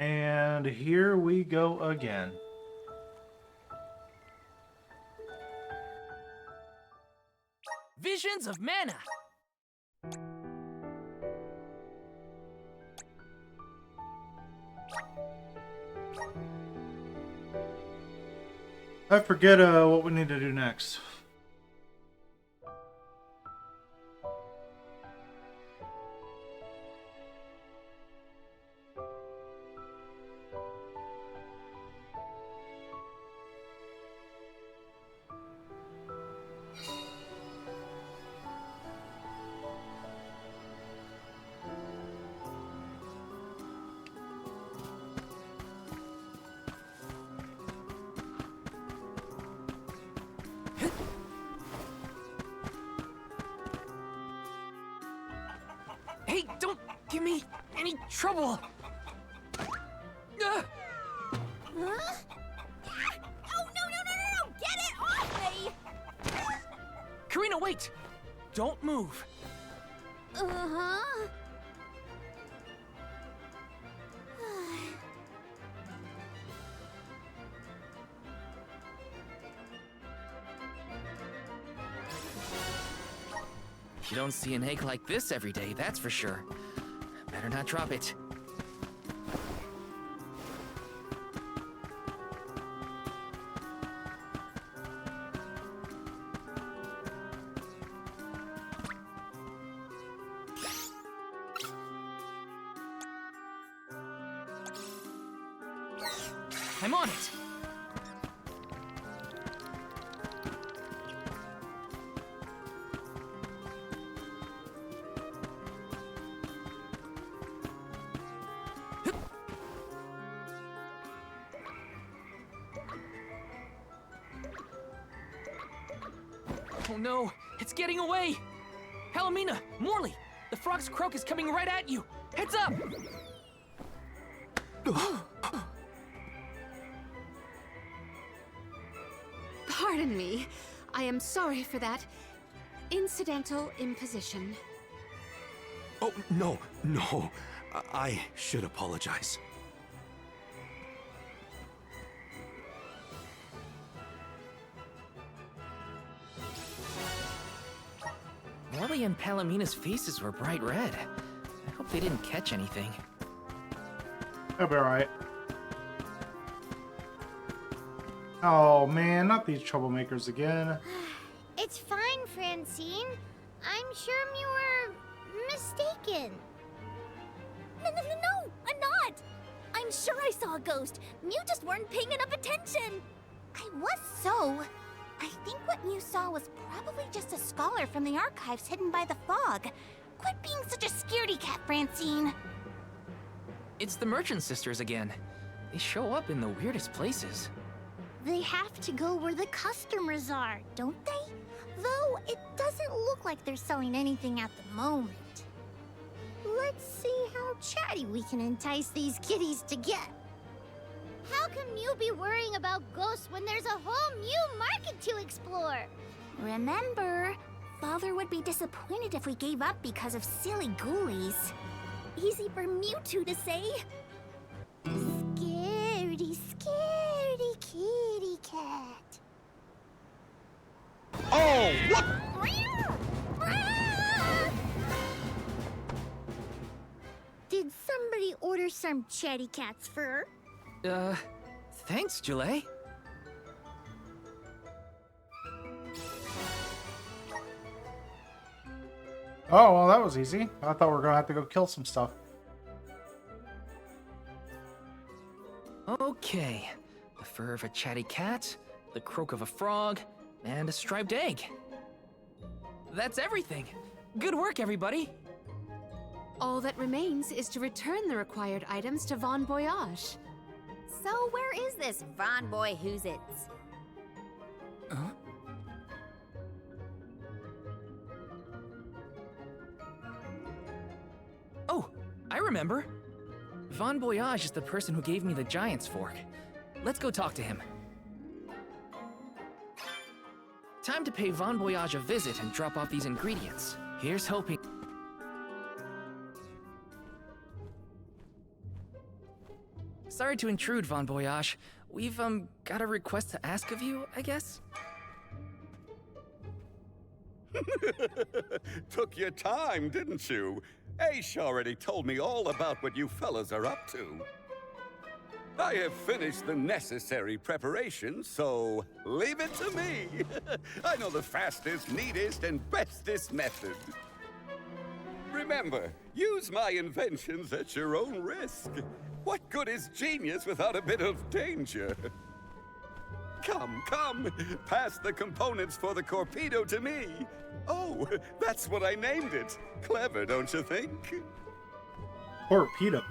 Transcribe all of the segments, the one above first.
And here we go again. Visions of Mana. I forget what we need to do next. Hey, don't give me any trouble. Huh? Oh, no! Get it off me! Karina, wait! Don't move. Uh-huh. You don't see an egg like this every day, that's for sure. Better not drop it. I'm on it! Oh no, it's getting away! Palomina, Morley, the frog's croak is coming right at you! Heads up! Pardon me. I am sorry for that incidental imposition. Oh, no. I should apologize. Morley and Palomina's faces were bright red. I hope they didn't catch anything. That'll be alright. Oh man, not these troublemakers again. It's fine, Francine. I'm sure you were mistaken. No, I'm not. I'm sure I saw a ghost. You just weren't paying enough attention. I was so. I think what you saw was probably just a scholar from the archives hidden by the fog. Quit being such a scaredy cat, Francine. It's the Merchant Sisters again. They show up in the weirdest places. They have to go where the customers are, don't they? Though it doesn't look like they're selling anything at the moment. Let's see how chatty we can entice these kitties to get. How can you be worrying about ghosts when there's a whole new market to explore? Remember, Father would be disappointed if we gave up because of silly ghoulies. Easy for Mewtwo to say. Scaredy kitty cat. Oh, what? Did somebody order some chatty cat's fur? Thanks, Julie. Oh, well, that was easy. I thought we were gonna have to go kill some stuff. Okay. The fur of a chatty cat, the croak of a frog, and a striped egg. That's everything. Good work, everybody. All that remains is to return the required items to Von Voyage. So where is this Von Boy Who's-Its? Huh? Oh, I remember. Von Voyage is the person who gave me the Giant's Fork. Let's go talk to him. Time to pay Von Voyage a visit and drop off these ingredients. Here's hoping... Sorry to intrude, Von Voyage. We've, got a request to ask of you, I guess? Took your time, didn't you? Aish already told me all about what you fellas are up to. I have finished the necessary preparation, so leave it to me. I know the fastest, neatest, and bestest method. Remember, use my inventions at your own risk. What good is genius without a bit of danger? Come, pass the components for the Corpedo to me. Oh, that's what I named it. Clever, don't you think? Torpedo.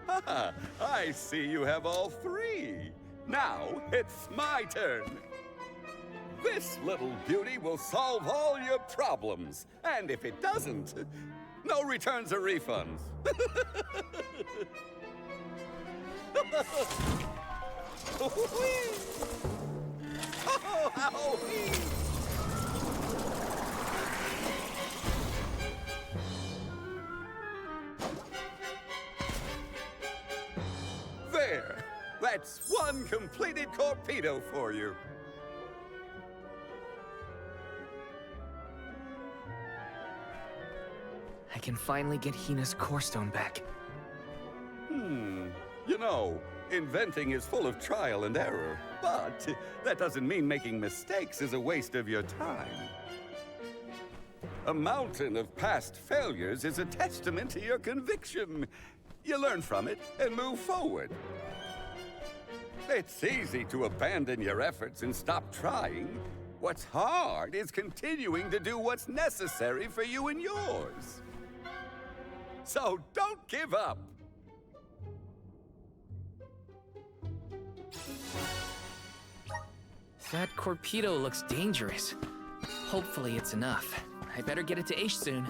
Haha, I see you have all three. Now, it's my turn. This little beauty will solve all your problems. And if it doesn't, no returns or refunds. There! That's one completed Corpedo for you. I can finally get Hina's core stone back. You know, inventing is full of trial and error, but that doesn't mean making mistakes is a waste of your time. A mountain of past failures is a testament to your conviction. You learn from it and move forward. It's easy to abandon your efforts and stop trying. What's hard is continuing to do what's necessary for you and yours. So don't give up. That Corpedo looks dangerous. Hopefully it's enough. I better get it to Aish soon.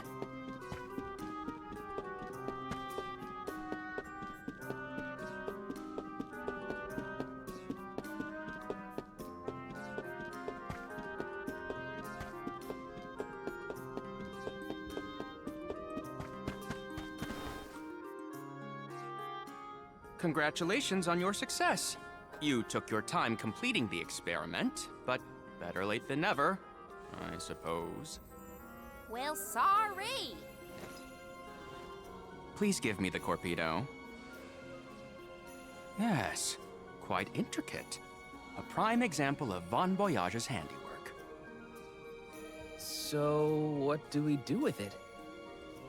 Congratulations on your success. You took your time completing the experiment, but better late than never, I suppose. Well, sorry. Please give me the Corpedo. Yes, quite intricate. A prime example of Von Voyage's handiwork. So, what do we do with it?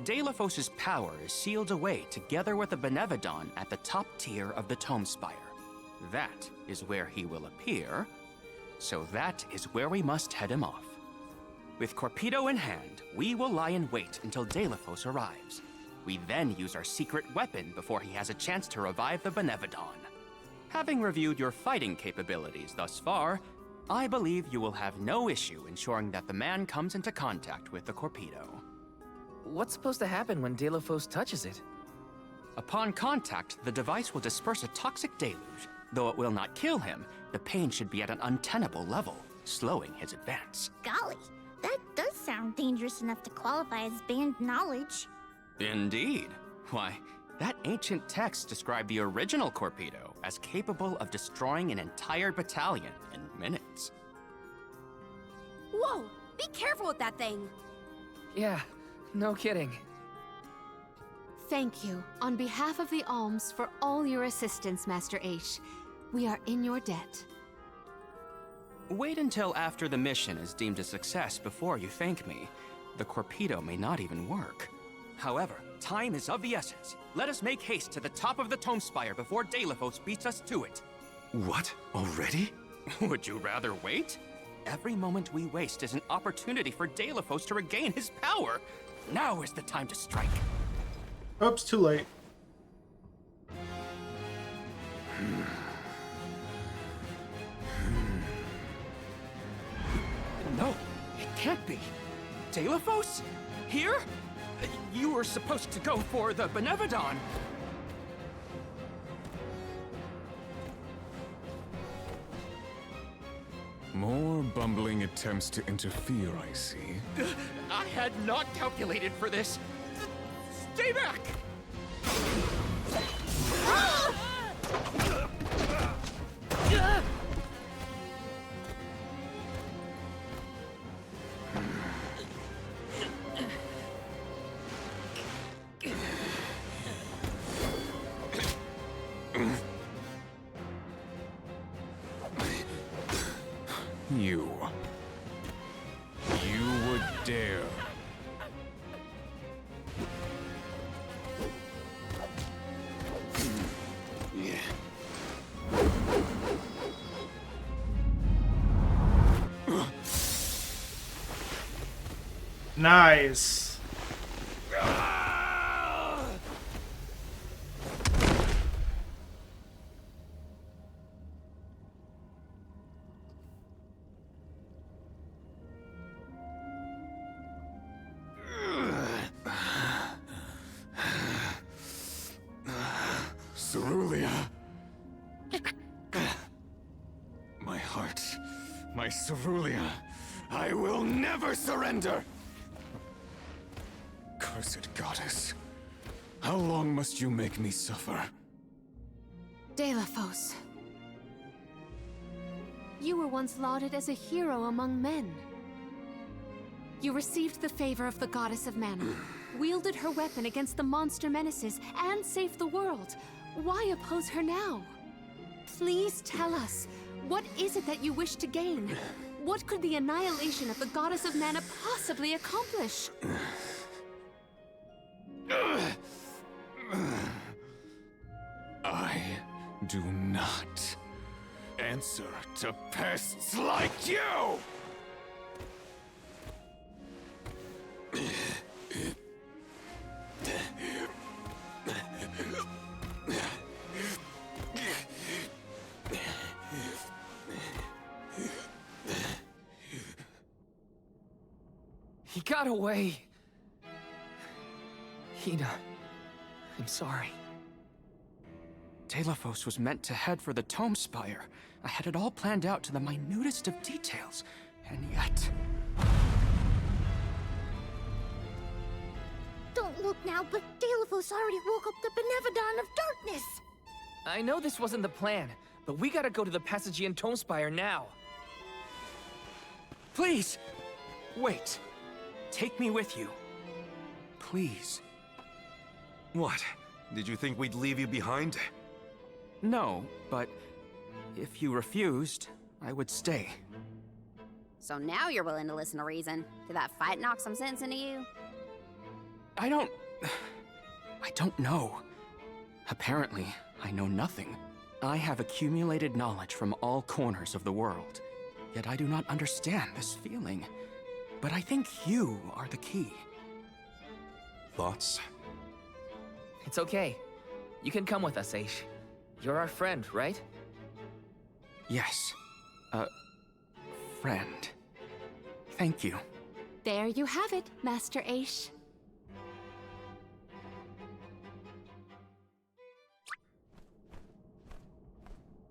Deilefos' power is sealed away together with the Benevodon at the top tier of the Tome Spire. That is where he will appear, so that is where we must head him off. With Corpedo in hand, we will lie in wait until Deilefos arrives. We then use our secret weapon before he has a chance to revive the Benevodon. Having reviewed your fighting capabilities thus far, I believe you will have no issue ensuring that the man comes into contact with the Corpedo. What's supposed to happen when Deilefos touches it? Upon contact, the device will disperse a toxic deluge. Though it will not kill him, the pain should be at an untenable level, slowing his advance. Golly, that does sound dangerous enough to qualify as banned knowledge. Indeed. Why, that ancient text described the original Corpedo as capable of destroying an entire battalion in minutes. Whoa! Be careful with that thing! Yeah, no kidding. Thank you, on behalf of the Alms, for all your assistance, Master Aish. We are in your debt. Wait until after the mission is deemed a success before you thank me. The Corpedo may not even work. However, time is of the essence. Let us make haste to the top of the Tome Spire before Deilefos beats us to it. What? Already? Would you rather wait? Every moment we waste is an opportunity for Deilefos to regain his power. Now is the time to strike. Oops, too late. No, it can't be. Deilefos? Here? You were supposed to go for the Benevodon. More bumbling attempts to interfere, I see. I had not calculated for this. Stay back! Nice. Cerulia. My heart. My Cerulia. I will never surrender! Cursed goddess. How long must you make me suffer? Delafos. You were once lauded as a hero among men. You received the favor of the goddess of mana, wielded her weapon against the monster menaces, and saved the world. Why oppose her now? Please tell us, what is it that you wish to gain? What could the annihilation of the goddess of mana possibly accomplish? I do not answer to pests like you! He got away. Hina, I'm sorry. Delafos was meant to head for the Tome Spire. I had it all planned out to the minutest of details, and yet... Don't look now, but Delafos already woke up the Benevodon of Darkness. I know this wasn't the plan, but we gotta go to the Passagean Tome Spire now. Please! Wait. Take me with you. Please. What? Did you think we'd leave you behind? No, but if you refused, I would stay. So now you're willing to listen to reason. Did that fight knock some sense into you? I don't know. Apparently, I know nothing. I have accumulated knowledge from all corners of the world. Yet I do not understand this feeling. But I think you are the key. Thoughts? It's okay. You can come with us, Aish. You're our friend, right? Yes. Friend. Thank you. There you have it, Master Aish.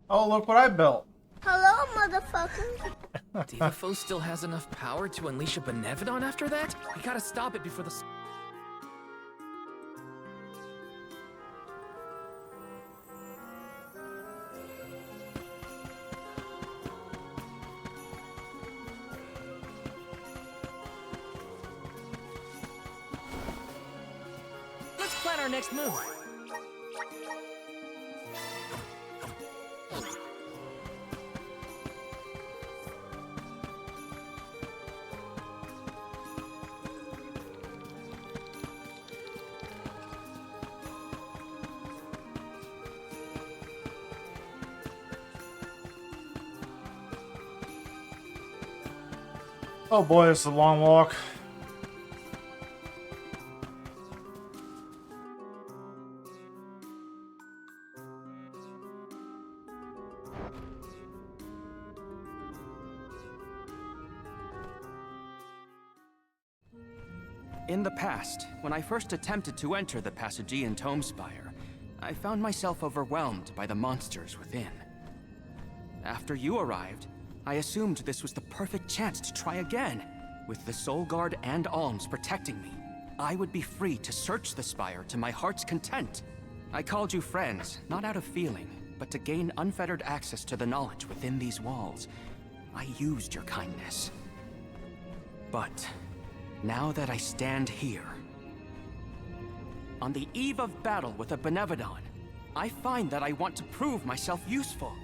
Oh, look what I built. Hello, motherfucker. Delafos still has enough power to unleash a Benevodon after that? We gotta stop it before the... Let's plan our next move. Oh boy, it's a long walk. In the past, when I first attempted to enter the Passagean Tome Spire, I found myself overwhelmed by the monsters within. After you arrived, I assumed this was the perfect chance to try again. With the Soul Guard and Alms protecting me, I would be free to search the Spire to my heart's content. I called you friends, not out of feeling, but to gain unfettered access to the knowledge within these walls. I used your kindness. But now that I stand here, on the eve of battle with a Benevodon, I find that I want to prove myself useful.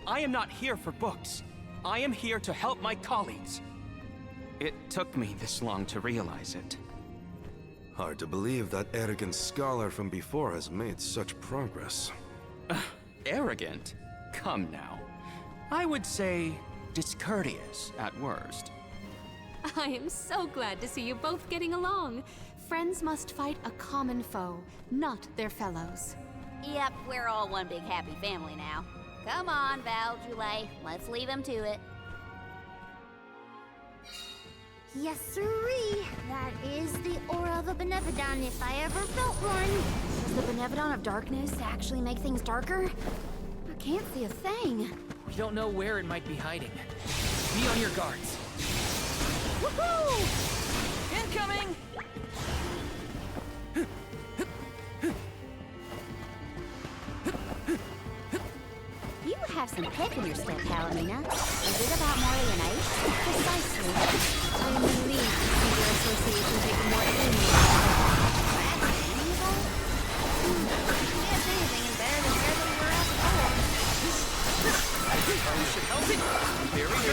I am not here for books. I am here to help my colleagues. It took me this long to realize it. Hard to believe that arrogant scholar from before has made such progress. Arrogant? Come now. I would say discourteous at worst. I am so glad to see you both getting along. Friends must fight a common foe, not their fellows. Yep, we're all one big happy family now. Come on, Val, Julie, let's leave him to it. Yes, sirree. That is the aura of a Benevodon if I ever felt one. Does the Benevodon of Darkness actually make things darker? I can't see a thing. We don't know where it might be hiding. Be on your guards. Woohoo! Incoming! You have some pep in your step, Palomina. Is it about Morley? Precisely. I am relieved to see your association take a more aiming. Yes, anything is better than where we were at before. You should help it. Here we go.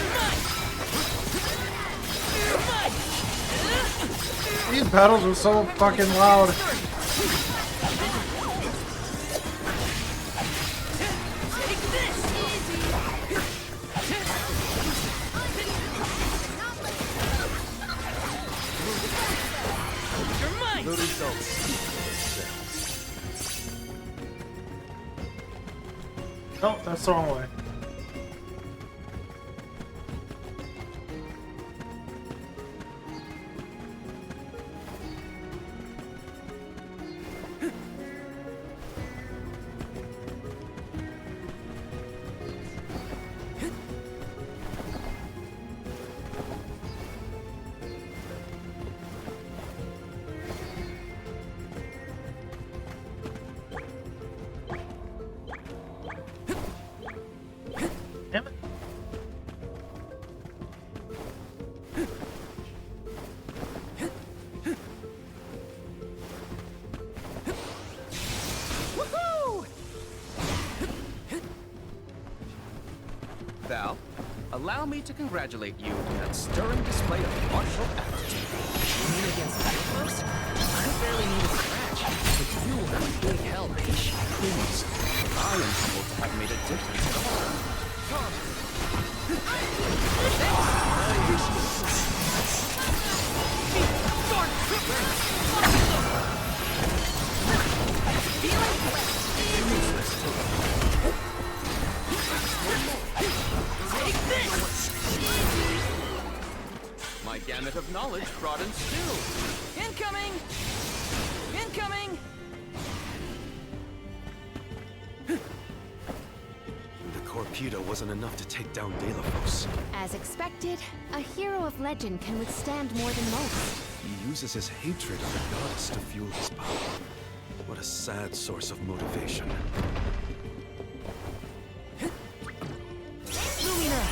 These battles are so fucking loud. The results. Oh, that's the wrong way. Damn it. Woohoo! Val, allow me to congratulate you on that stirring display of martial aptitude. You mean against Deimos? I barely need a scratch, but you are a big help, Ish. Please, I am humbled to have made a difference at all. My gamut of knowledge broadens too. Incoming! Incoming! The Corpedo wasn't enough to take down Deilafos. As expected, a hero of legend can withstand more than most. He uses his hatred of the goddess to fuel his power. What a sad source of motivation. Lumina!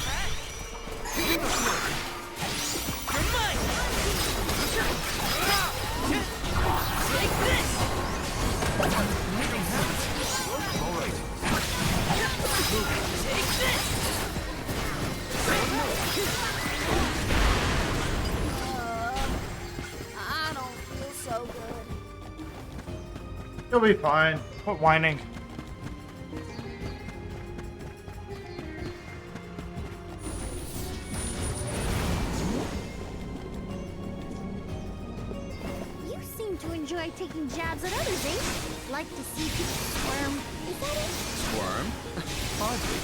You're mine! Take this! Nothing happened. All right. Take this! I don't feel so good. You'll be fine. Quit whining. You seem to enjoy taking jabs at others, eh? Like to see people squirm. Is that it? Squirm? Hardly.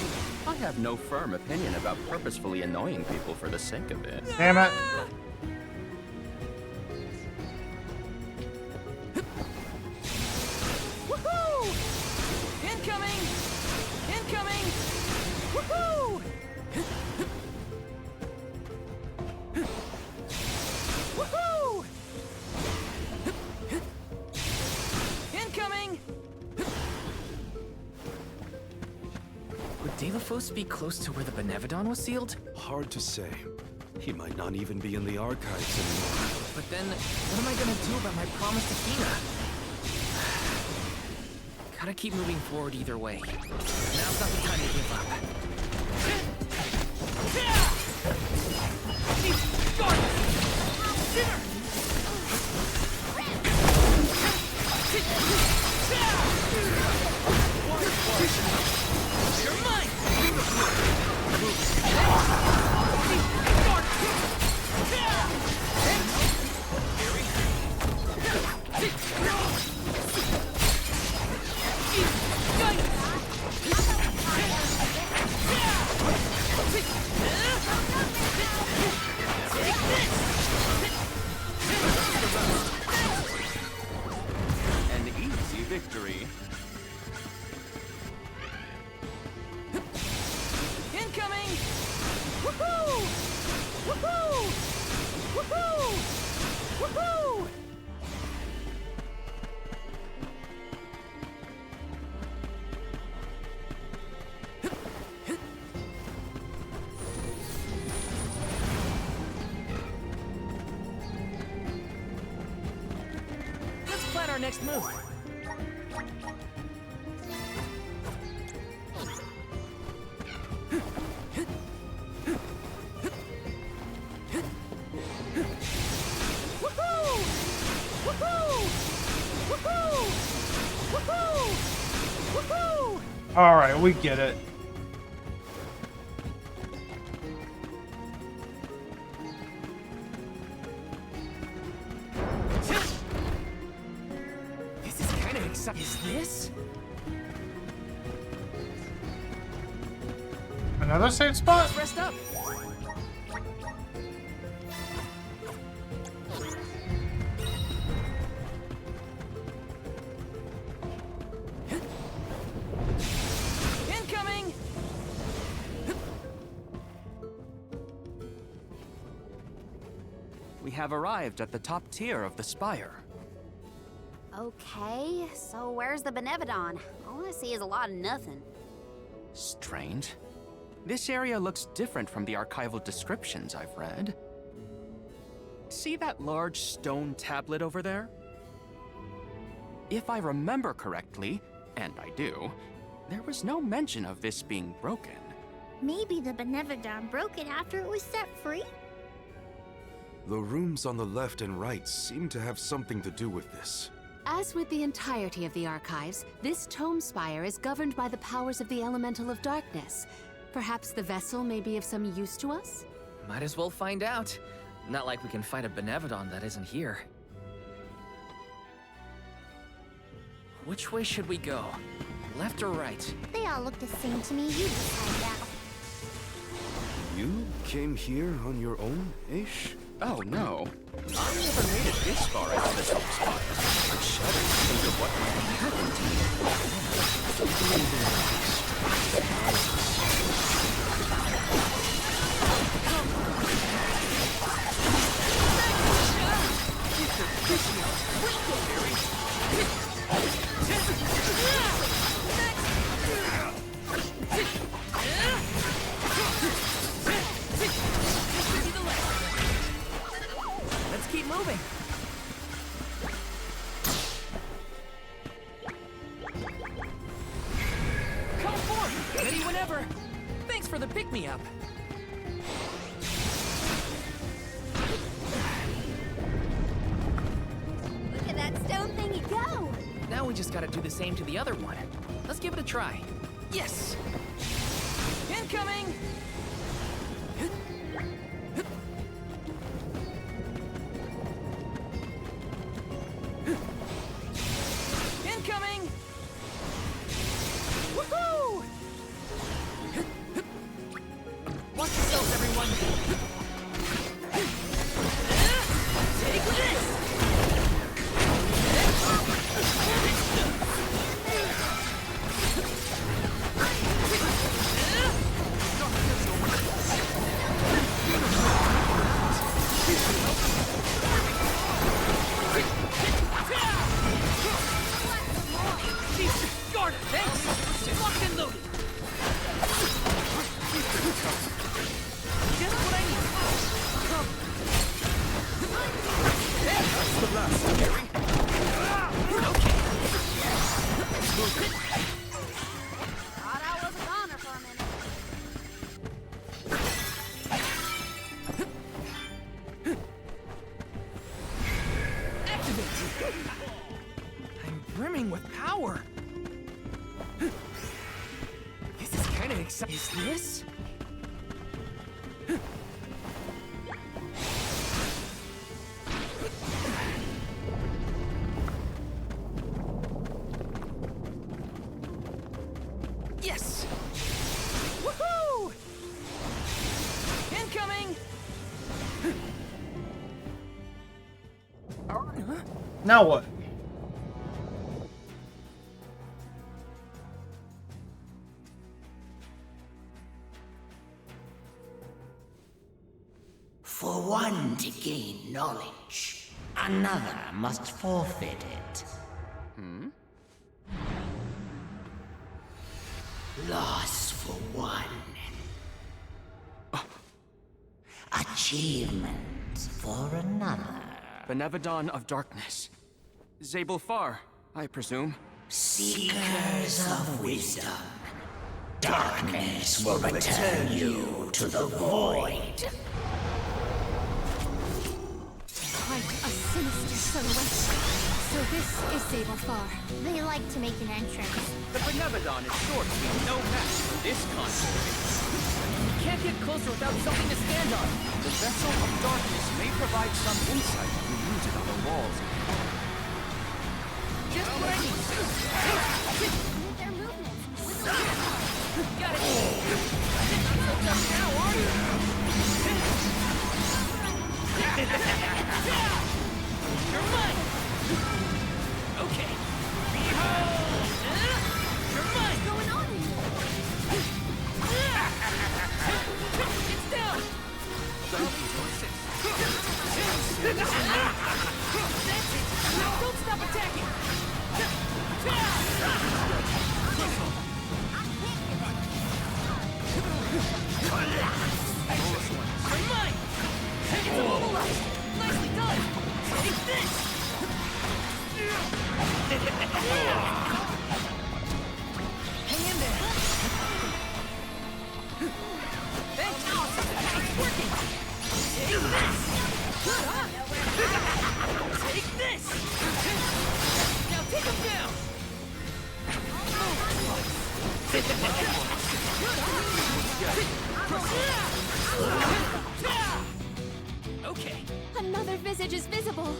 I have no firm opinion about purposefully annoying people for the sake of it. Damn it. Woohoo! Incoming! Incoming! Woohoo! Woohoo! Incoming! Would Deilafos be close to where the Benevodon was sealed? Hard to say. He might not even be in the archives anymore. But then, what am I gonna do about my promise to Hina? Gotta keep moving forward either way. Now's not the time to give up. You're mine! An easy victory. Incoming! Woohoo! Woohoo! Woohoo! Woohoo! Let's plan our next move. Woohoo! Woohoo! Woohoo! Woohoo! Woohoo! All right, we get it. This is kind of exciting. Is this? Another safe spot? Let's rest up. Incoming! We have arrived at the top tier of the spire. Okay, so where's the Benevodon? All I see is a lot of nothing. Strange. This area looks different from the archival descriptions I've read. See that large stone tablet over there? If I remember correctly, and I do, there was no mention of this being broken. Maybe the Benevodon broke it after it was set free? The rooms on the left and right seem to have something to do with this. As with the entirety of the archives, this tome spire is governed by the powers of the Elemental of Darkness. Perhaps the vessel may be of some use to us? Might as well find out. Not like we can find a Benevodon that isn't here. Which way should we go? Left or right? They all look the same to me. You decide that. You came here on your own, Aish? Oh no. I never made it this far into the tome spire. I shudder to think of what might happen to me. Let's keep moving. Come forth, ready whenever. Thanks for the pick-me-up. Look at that stone thingy go! Now we just gotta do the same to the other one. Let's give it a try. Yes! Incoming! Incoming! Woohoo! Watch yourselves, everyone! Take this! Guard, thanks! Locked and loaded! Just what I need! That's the last, Harry! Okay! Thought I was a goner for a minute. Activate! I'm brimming with power! This is kinda exciting. Is this? Now what? For one to gain knowledge, another must forfeit it. Loss for one. Achievement for another. Benevodon of Darkness. Zabel Far, I presume. Seekers of wisdom. Darkness will return you to the void. Quite a sinister silhouette. So this is Zabel Far. They like to make an entrance. The Benevodon is sure to be no match for this conflict. We can't get closer without something to stand on. The Vessel of Darkness may provide some insight if we use it on the walls. Just what I need. Their movements. With the Got it. Not so tough now, are you? You're mine. Okay. Behold! You're mine. What's going on in here? It's down. That's it. Now don't stop attacking. You're mine. It's immobilized. Nicely done. Take this. Hang in there. Thanks. It's working. Take this. Take this. Now take him down. Okay. Another visage is visible.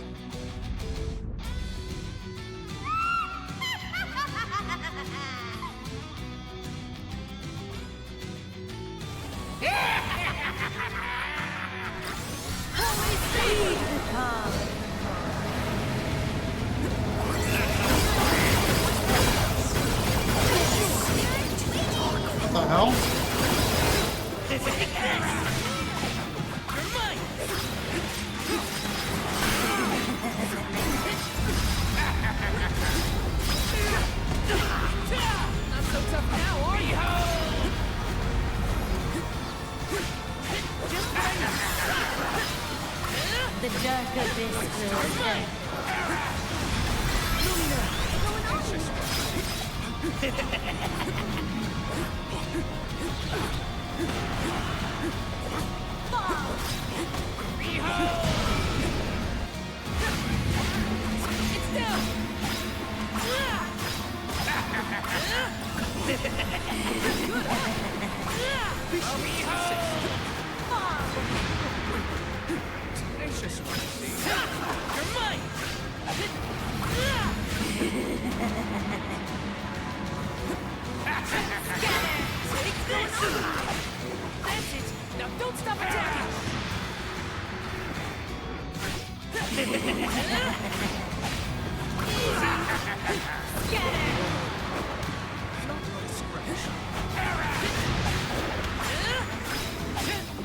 What the hell? You're mine. Not so tough now, are you? Just what I need. The dark abyss will end. It's down. Tenacious one. You're mine. Take this. That's it. Now don't stop attacking.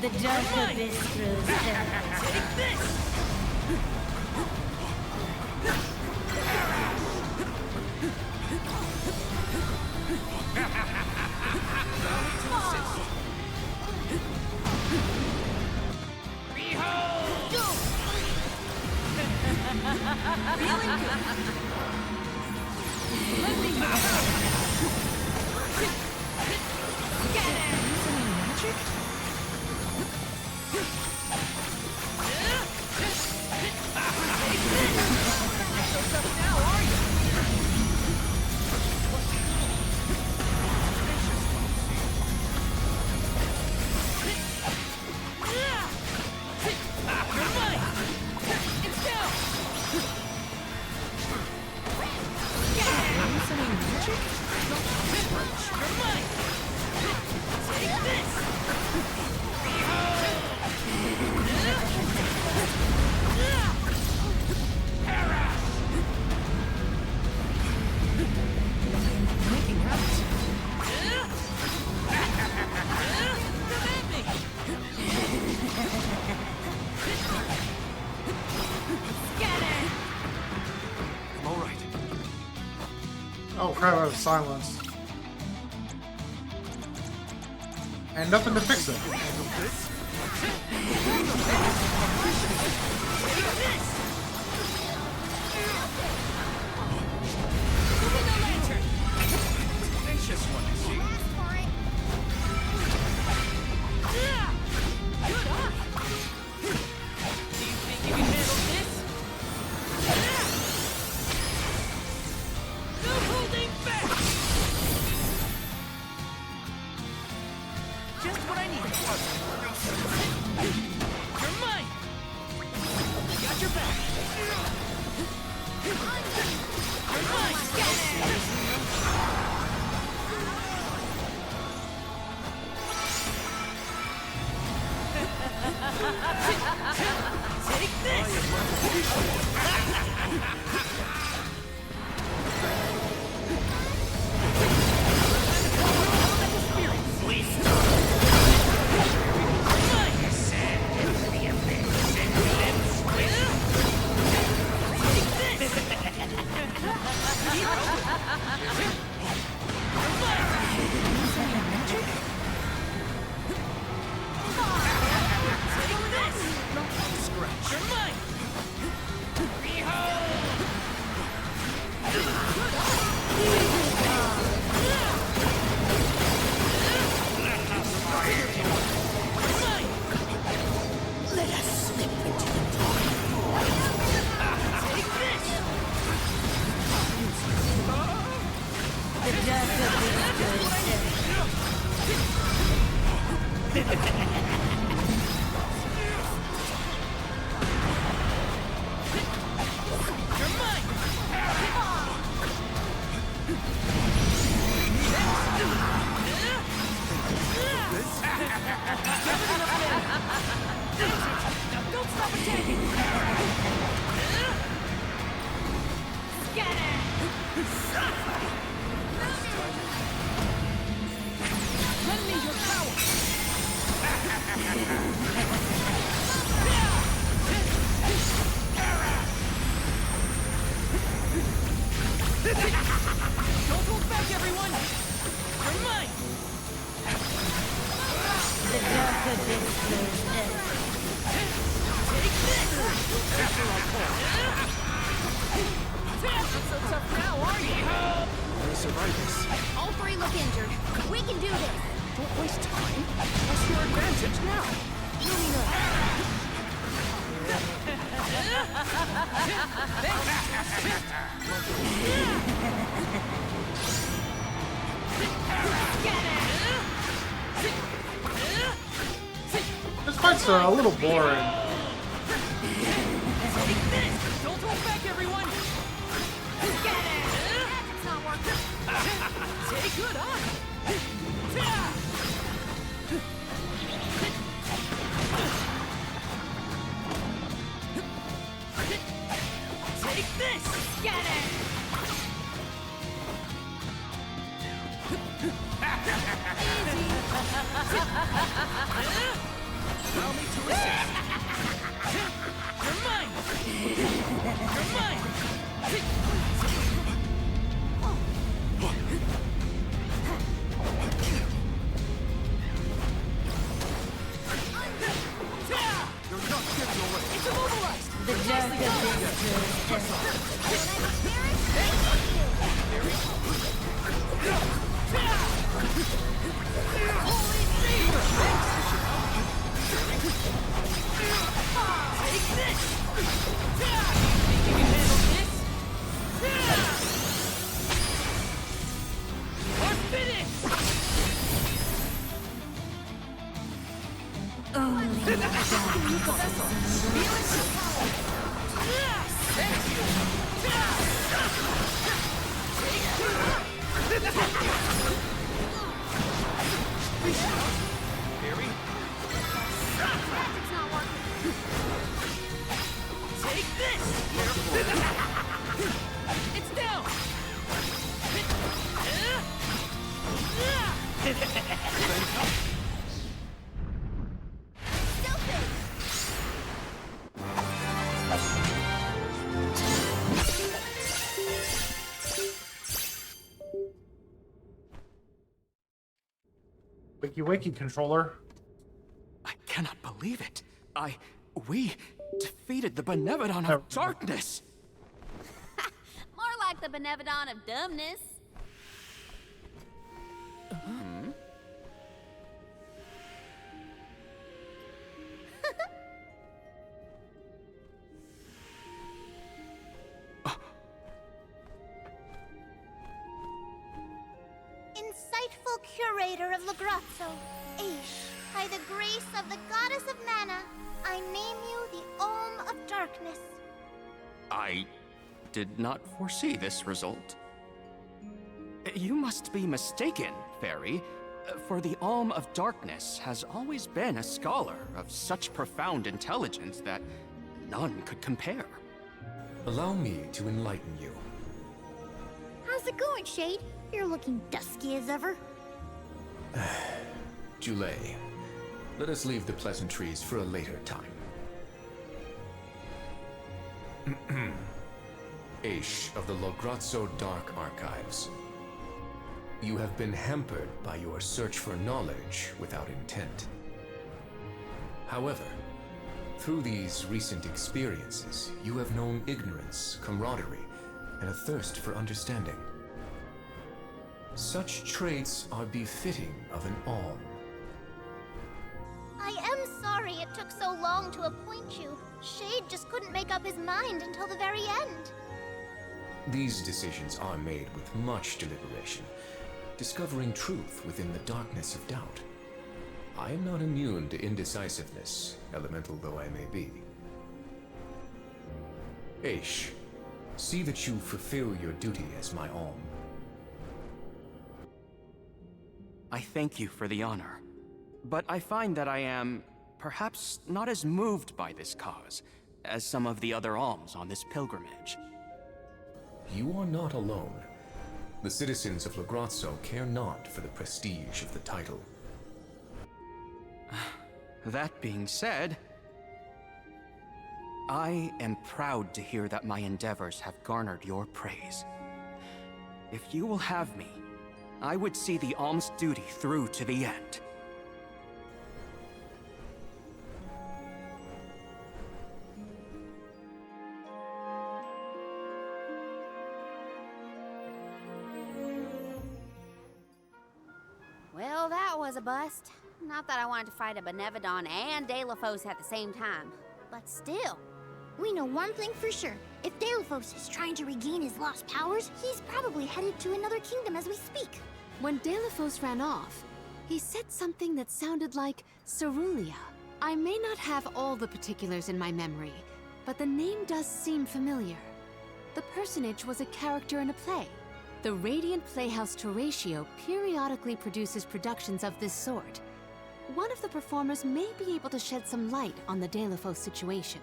The dark abyss grows heavy. Take this. Oh crap, I have silence. And nothing to fix it. Just what I needed. You're mine. Got your back. You're mine. Take this. Don't hold back, everyone! You're mine! The darker displays Take this! Not so tough now, are you? We survived this. All three look injured. We can do this. Don't waste time. What's your advantage now? This fight's a little boring. Don't hold back, everyone! It's not working. Take good on! Take this! Get it! Allow me to assist. You're mine! You're mine! You're not getting away. It's immobilized! the darker Take this! Think you can handle this? Or finish! only Use the vessel! Feel it! Thank you! Barry? It's not working. Take this! It's down! Wakey wakey, controller. I cannot believe it. We defeated the Benevodon of Darkness. More like the Benevodon of dumbness. Insightful curator of Lagrazzo, Aish, by the grace of the goddess of mana, I name you the Olm of Darkness. I did not foresee this result. You must be mistaken, Fairy, for the Olm of Darkness has always been a scholar of such profound intelligence that none could compare. Allow me to enlighten you. How's it going, Shade? You're looking dusky as ever. Julay, let us leave the pleasantries for a later time. Aish of the Lograzzo Dark Archives. You have been hampered by your search for knowledge without intent. However, through these recent experiences, you have known ignorance, camaraderie, and a thirst for understanding. Such traits are befitting of an Olm. I am sorry it took so long to appoint you. Shade just couldn't make up his mind until the very end. These decisions are made with much deliberation, discovering truth within the darkness of doubt. I am not immune to indecisiveness, elemental though I may be. Aish, see that you fulfill your duty as my Olm. I thank you for the honor, but I find that I am perhaps not as moved by this cause as some of the other alms on this pilgrimage. You are not alone. The citizens of Lagrazzo care not for the prestige of the title. That being said, I am proud to hear that my endeavors have garnered your praise. If you will have me, I would see the alms duty through to the end. Well, that was a bust. Not that I wanted to fight a Benevodon and Delafos at the same time, but still. We know one thing for sure. If Delphos is trying to regain his lost powers, he's probably headed to another kingdom as we speak. When Delphos ran off, he said something that sounded like Cerulia. I may not have all the particulars in my memory, but the name does seem familiar. The personage was a character in a play. The Radiant Playhouse Teratio periodically produces productions of this sort. One of the performers may be able to shed some light on the Delphos situation.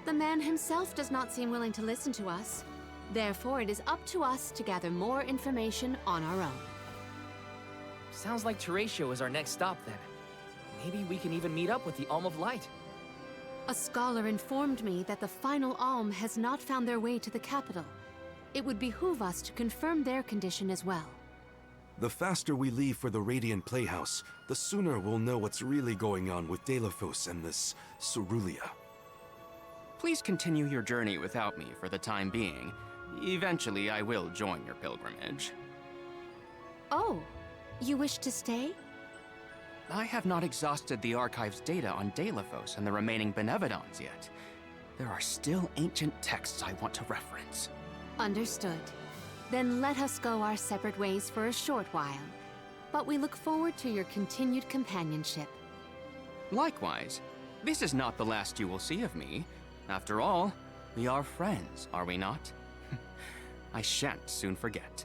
The man himself does not seem willing to listen to us. Therefore, it is up to us to gather more information on our own. Sounds like Teratio is our next stop then. Maybe we can even meet up with the Alm of Light. A scholar informed me that the final Alm has not found their way to the capital. It would behoove us to confirm their condition as well. The faster we leave for the Radiant Playhouse, the sooner we'll know what's really going on with Delphos and this Cerulia. Please continue your journey without me for the time being. Eventually, I will join your pilgrimage. Oh, you wish to stay? I have not exhausted the archive's data on Delphos and the remaining Benevodons yet. There are still ancient texts I want to reference. Understood. Then let us go our separate ways for a short while. But we look forward to your continued companionship. Likewise, this is not the last you will see of me. After all, we are friends, are we not? I shan't soon forget.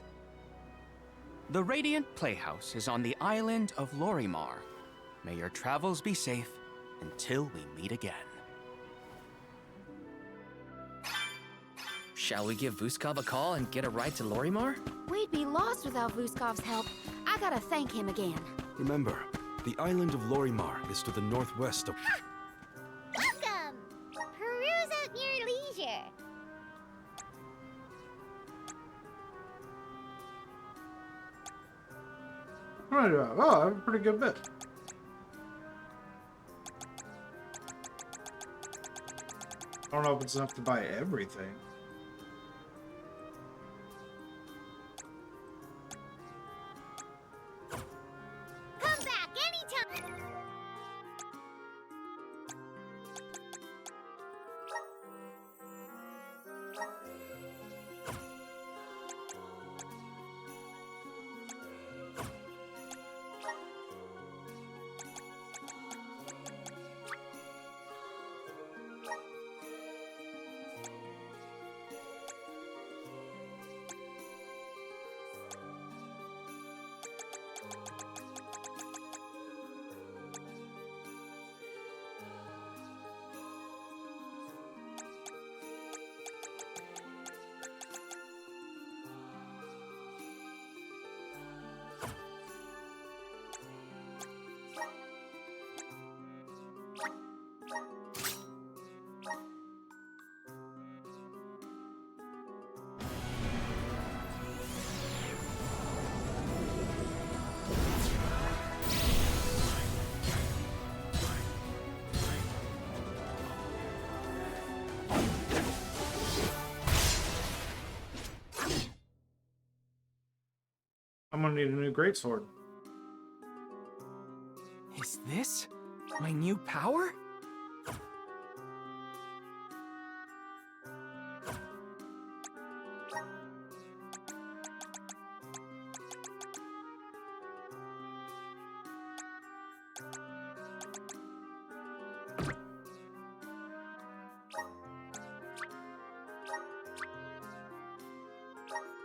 The Radiant Playhouse is on the island of Lorimar. May your travels be safe until we meet again. Shall we give Vuskov a call and get a ride to Lorimar? We'd be lost without Vuskov's help. I gotta thank him again. Remember, the island of Lorimar is to the northwest of... Welcome! Peruse at your leisure. What do I do? Oh, I have a pretty good bit. I don't know if it's enough to buy everything. Come back anytime. I'm gonna need a new greatsword. Is this my new power?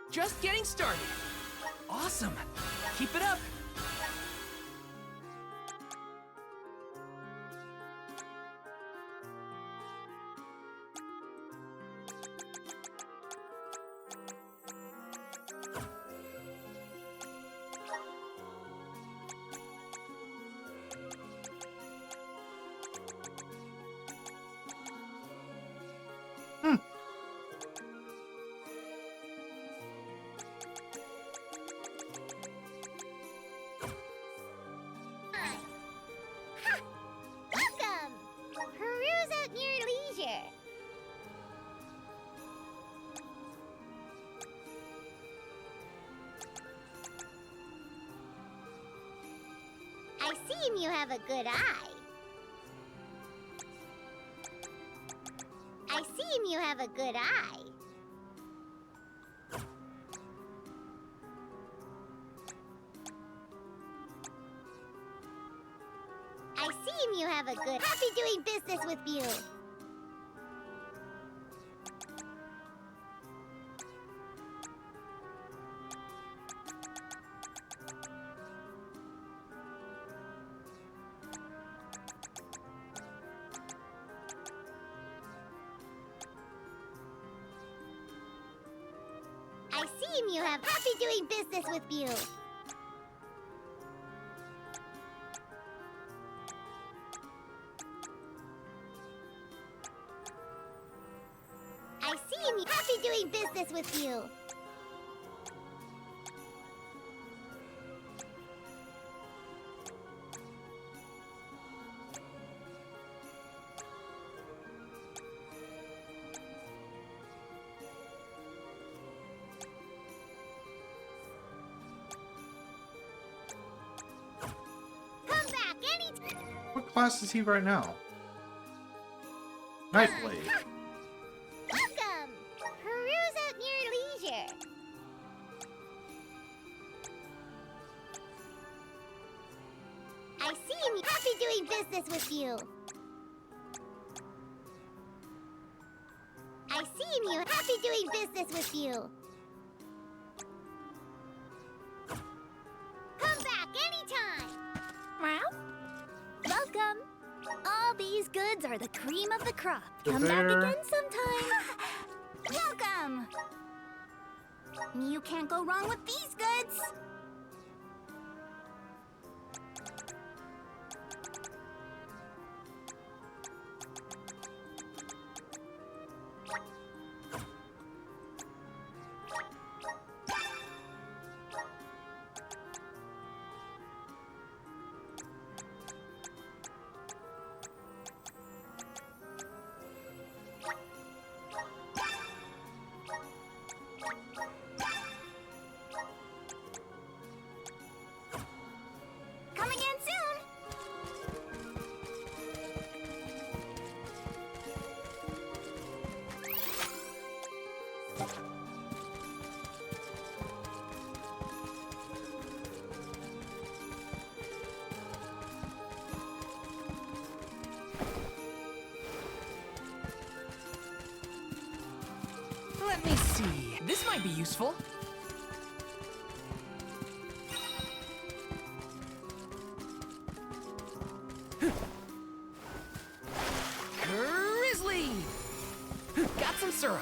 Just getting started. Awesome. Keep it up. Welcome. Peruse at your leisure. I seem you have a good eye. I seem you have a good eye. I seem you have a good... Happy doing business with you. I seem you have... Happy doing business with you. I seem you happy doing business with you. Come back anytime. What class is he right now? Nightblade. Welcome. Peruse at your leisure. I seem happy doing business with you. I seem you happy doing business with you. Come back anytime. Meow. Welcome. All these goods are the cream of the crop. Come back again sometime. Welcome. You can't go wrong with these goods. might be useful. Grizzly! Got some syrup.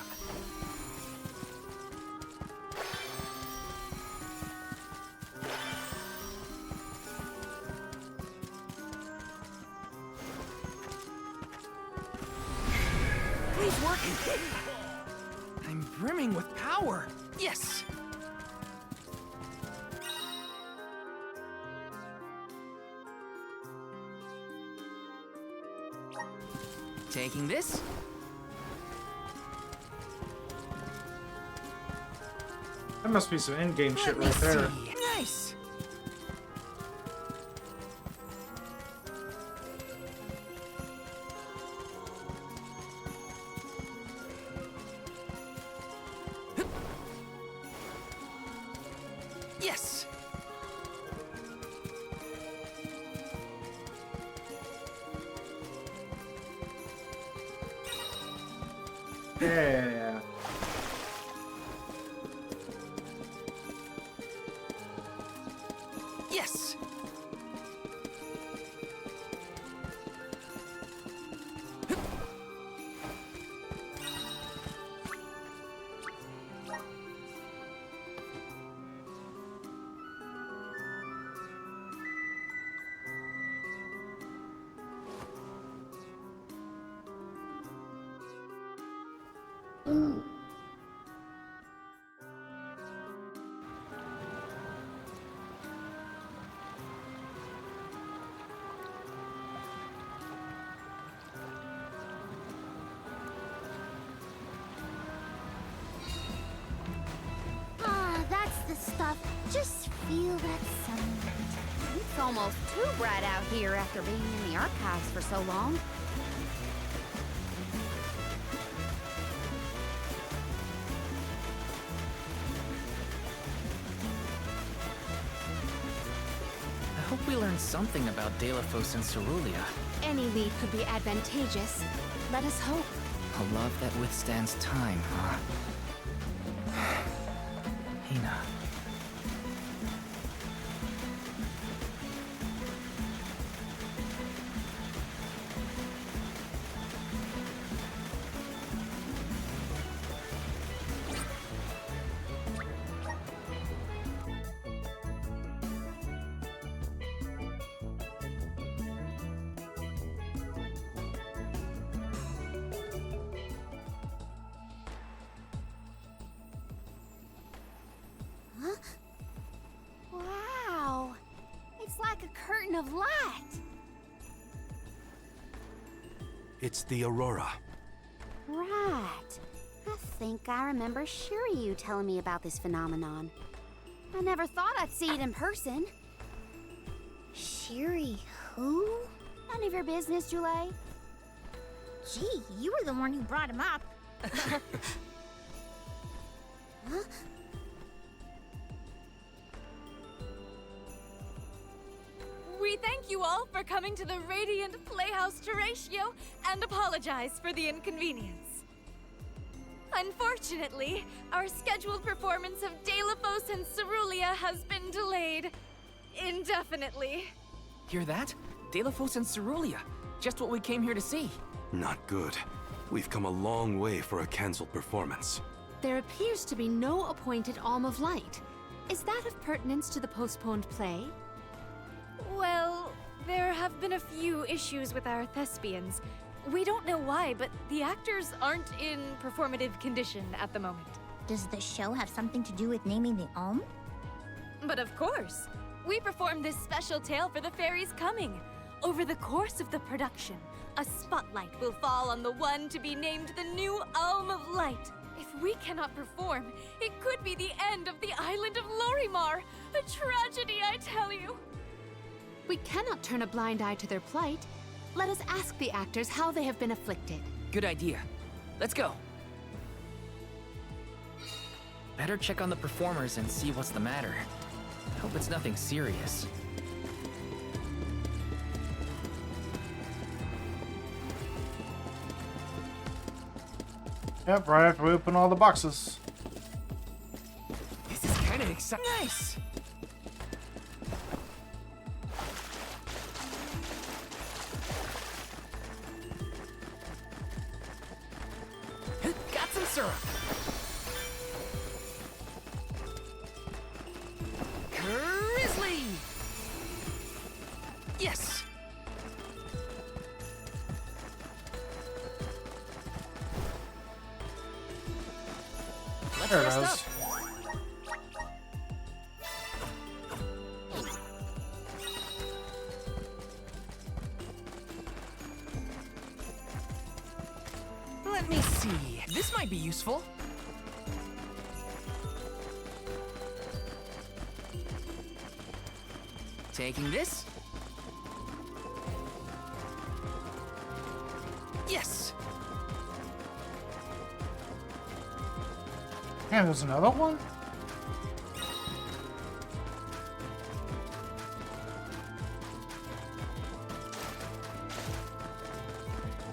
Please work. I'm brimming with power. Yes! Taking this. That must be some in-game shit Let me right there. see. Nice! Yes! Yeah. Yes! Ah, that's the stuff. Just feel that sunlight. It's almost too bright out here after being in the archives for so long. I hope we learned something about Delafos and Cerulia. Any lead could be advantageous. Let us hope. A love that withstands time, huh? Hina. Wow! It's like a curtain of light. It's the Aurora. Right. I think I remember Shiryu telling me about this phenomenon. I never thought I'd see it in person. Shiri, who? None of your business, Jule. Gee, you were the one who brought him up. Huh? We thank you all for coming to the Radiant Playhouse Terratio and apologize for the inconvenience. Unfortunately, our scheduled performance of Delafos and Cerulia has been delayed indefinitely. Hear that? Delafos and Cerulia. Just what we came here to see. Not good. We've come a long way for a cancelled performance. There appears to be no appointed Alm of Light. Is that of pertinence to the postponed play? Well, there have been a few issues with our thespians. We don't know why, but the actors aren't in performative condition at the moment. Does the show have something to do with naming the Alm? But of course, we performed this special tale for the fairies coming. Over the course of the production, a spotlight will fall on the one to be named the new Alm of Light. If we cannot perform, it could be the end of the island of Lorimar. A tragedy, I tell you. We cannot turn a blind eye to their plight. Let us ask the actors how they have been afflicted. Good idea. Let's go. Better check on the performers and see what's the matter. I hope it's nothing serious. Yep, right after we open all the boxes. exciting. Nice! Got some syrup. Grizzly! Yes! Let's There it rest is. up. Let me see. This might be useful. Taking this. Yes. And there's another one?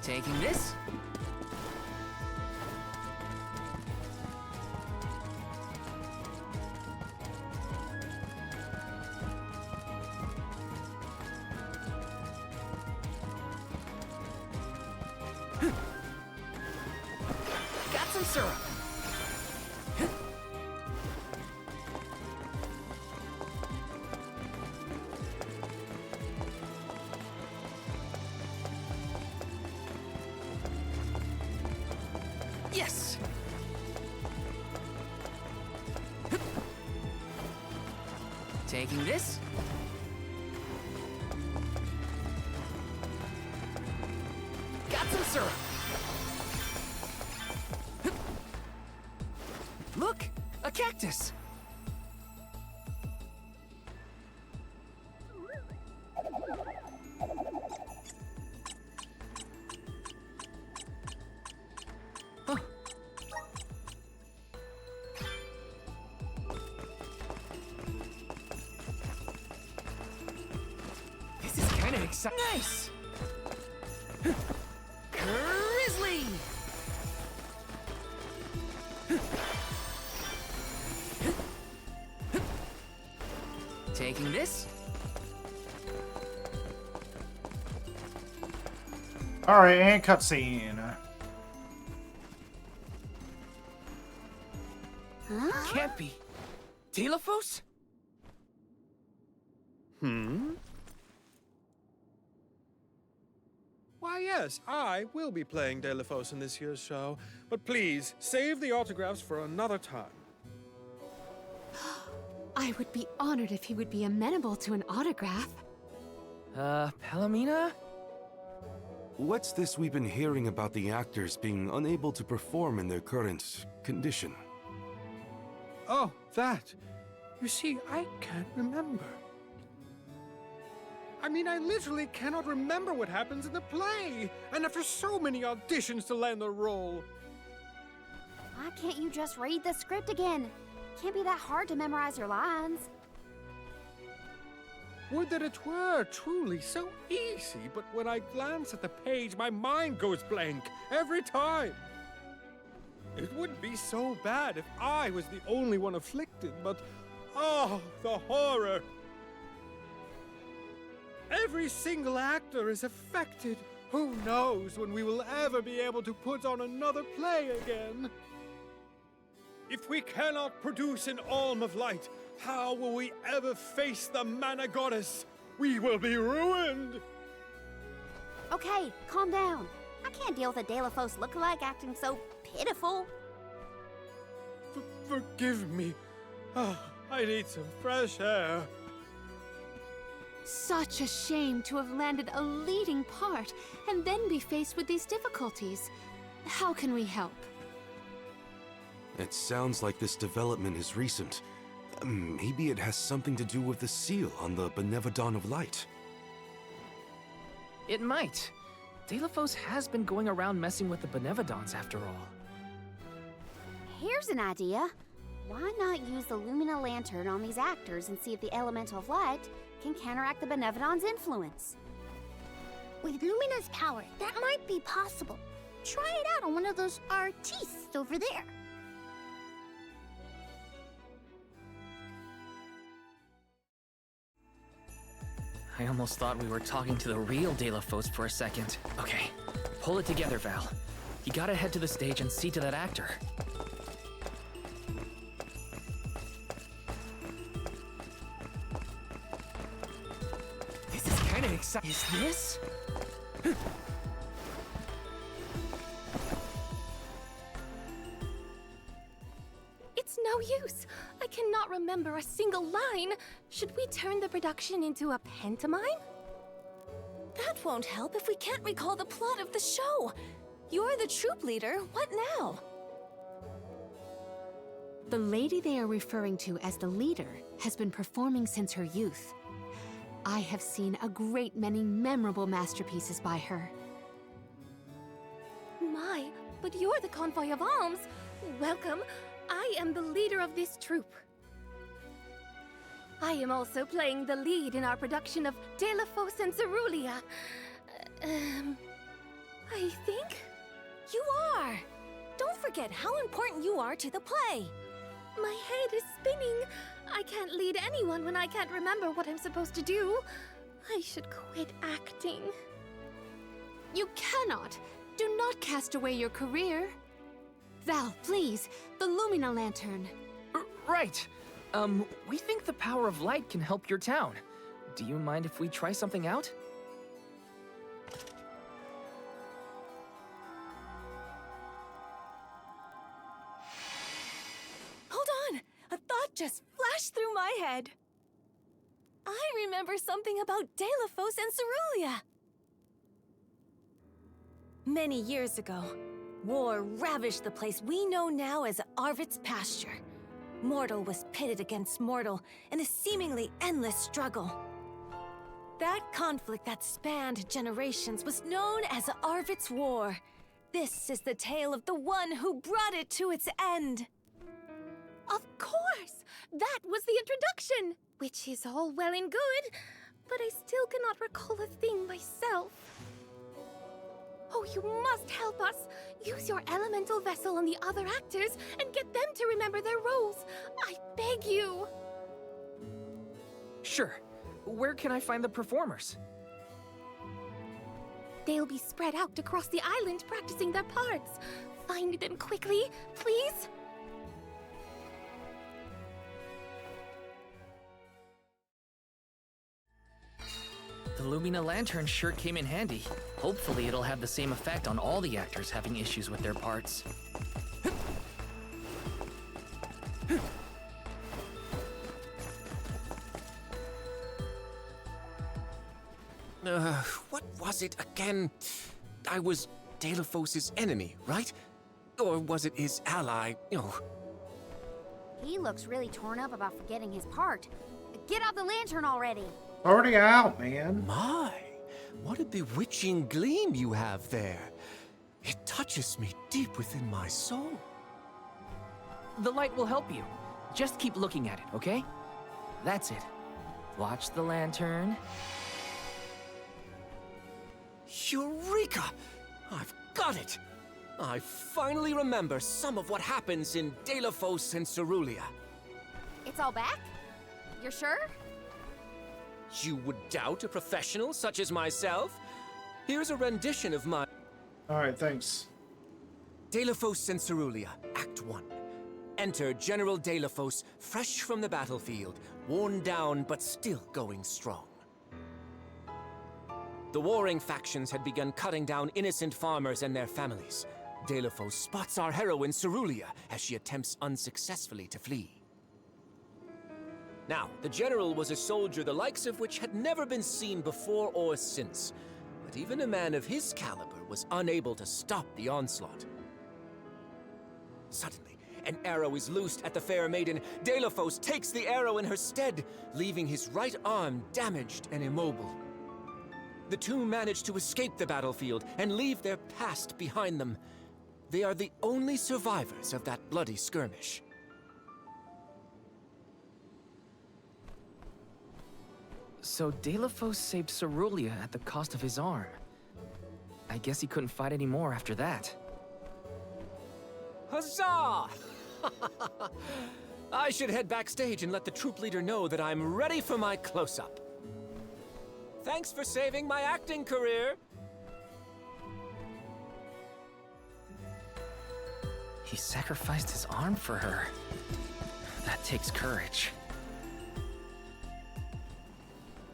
Taking this. Got some syrup. Yes. Taking this. Got some syrup. Look, a cactus. Huh. This is kind of exciting. Nice. Grizzly. Taking this. Alright, and cutscene. Can't be. Telephos? Why, yes, I will be playing Delaphos in this year's show. But please, save the autographs for another time. I would be honored if he would be amenable to an autograph. Palomina? What's this we've been hearing about the actors being unable to perform in their current condition? Oh, that. You see, I can't remember. I mean, I literally cannot remember what happens in the play. And after so many auditions to land the role. Why can't you just read the script again? Can't be that hard to memorize your lines. Would that it were truly so easy, but when I glance at the page, my mind goes blank every time. It wouldn't be so bad if I was the only one afflicted, but oh, the horror. Every single actor is affected. Who knows when we will ever be able to put on another play again? If we cannot produce an Alm of Light, how will we ever face the Mana Goddess? We will be ruined! Okay, calm down. I can't deal with a Delaphos lookalike acting so pitiful. Forgive me. Oh, I need some fresh air. Such a shame to have landed a leading part and then be faced with these difficulties. How can we help? It sounds like this development is recent. Maybe it has something to do with the seal on the Benevodon of Light. It might. Delaphos has been going around messing with the Benevodons after all. Here's an idea. Why not use the Lumina Lantern on these actors and see if the Elemental of Light can counteract the Benevodon's influence? With Lumina's power, that might be possible. Try it out on one of those artistes over there. I almost thought we were talking to the real De La Fosse for a second. Okay, pull it together, Val. You gotta head to the stage and see to that actor. This is kind of exciting. Is this? It's no use. I cannot remember a single line. Should we turn the production into a pantomime? That won't help if we can't recall the plot of the show. You're the troop leader. What now? The lady they are referring to as the leader has been performing since her youth. I have seen a great many memorable masterpieces by her. My, but you're the convoy of alms. Welcome. I am the leader of this troupe. I am also playing the lead in our production of De La Fosse and Cerulia. I think? You are! Don't forget how important you are to the play. My head is spinning. I can't lead anyone when I can't remember what I'm supposed to do. I should quit acting. You cannot! Do not cast away your career. Val, please, the Lumina Lantern. Right. We think the power of light can help your town. Do you mind if we try something out? Hold on! A thought just flashed through my head. I remember something about De La Fosse and Cerulia. Many years ago, war ravaged the place we know now as Arvid's pasture. Mortal was pitted against mortal in a seemingly endless struggle. That conflict that spanned generations was known as Arvid's War. This is the tale of the one who brought it to its end. Of course! That was the introduction! Which is all well and good, but I still cannot recall a thing myself. Oh, you must help us! Use your elemental vessel on the other actors and get them to remember their roles. I beg you! Sure. Where can I find the performers? They'll be spread out across the island practicing their parts. Find them quickly, please? The Lumina Lantern sure came in handy. Hopefully it'll have the same effect on all the actors having issues with their parts. What was it again? I was De La Fosse's enemy, right? Or was it his ally? Oh. He looks really torn up about forgetting his part. Get out the lantern already! Already out, man. My, what a bewitching gleam you have there. It touches me deep within my soul. The light will help you. Just keep looking at it, okay? That's it. Watch the lantern. Eureka! I've got it! I finally remember some of what happens in De La Fosse and Cerulia. It's all back? You're sure? You would doubt a professional such as myself? Here's a rendition of my... Alright, thanks. De La Fosse and Cerulia, Act 1. Enter General De La Fosse, fresh from the battlefield, worn down but still going strong. The warring factions had begun cutting down innocent farmers and their families. De La Fosse spots our heroine Cerulia as she attempts unsuccessfully to flee. Now, the general was a soldier the likes of which had never been seen before or since, but even a man of his caliber was unable to stop the onslaught. Suddenly, an arrow is loosed at the fair maiden. De La Fosse takes the arrow in her stead, leaving his right arm damaged and immobile. The two manage to escape the battlefield and leave their past behind them. They are the only survivors of that bloody skirmish. So De La Fosse saved Cerulia at the cost of his arm. I guess he couldn't fight anymore after that. Huzzah! I should head backstage and let the troop leader know that I'm ready for my close-up. Thanks for saving my acting career. He sacrificed his arm for her. That takes courage.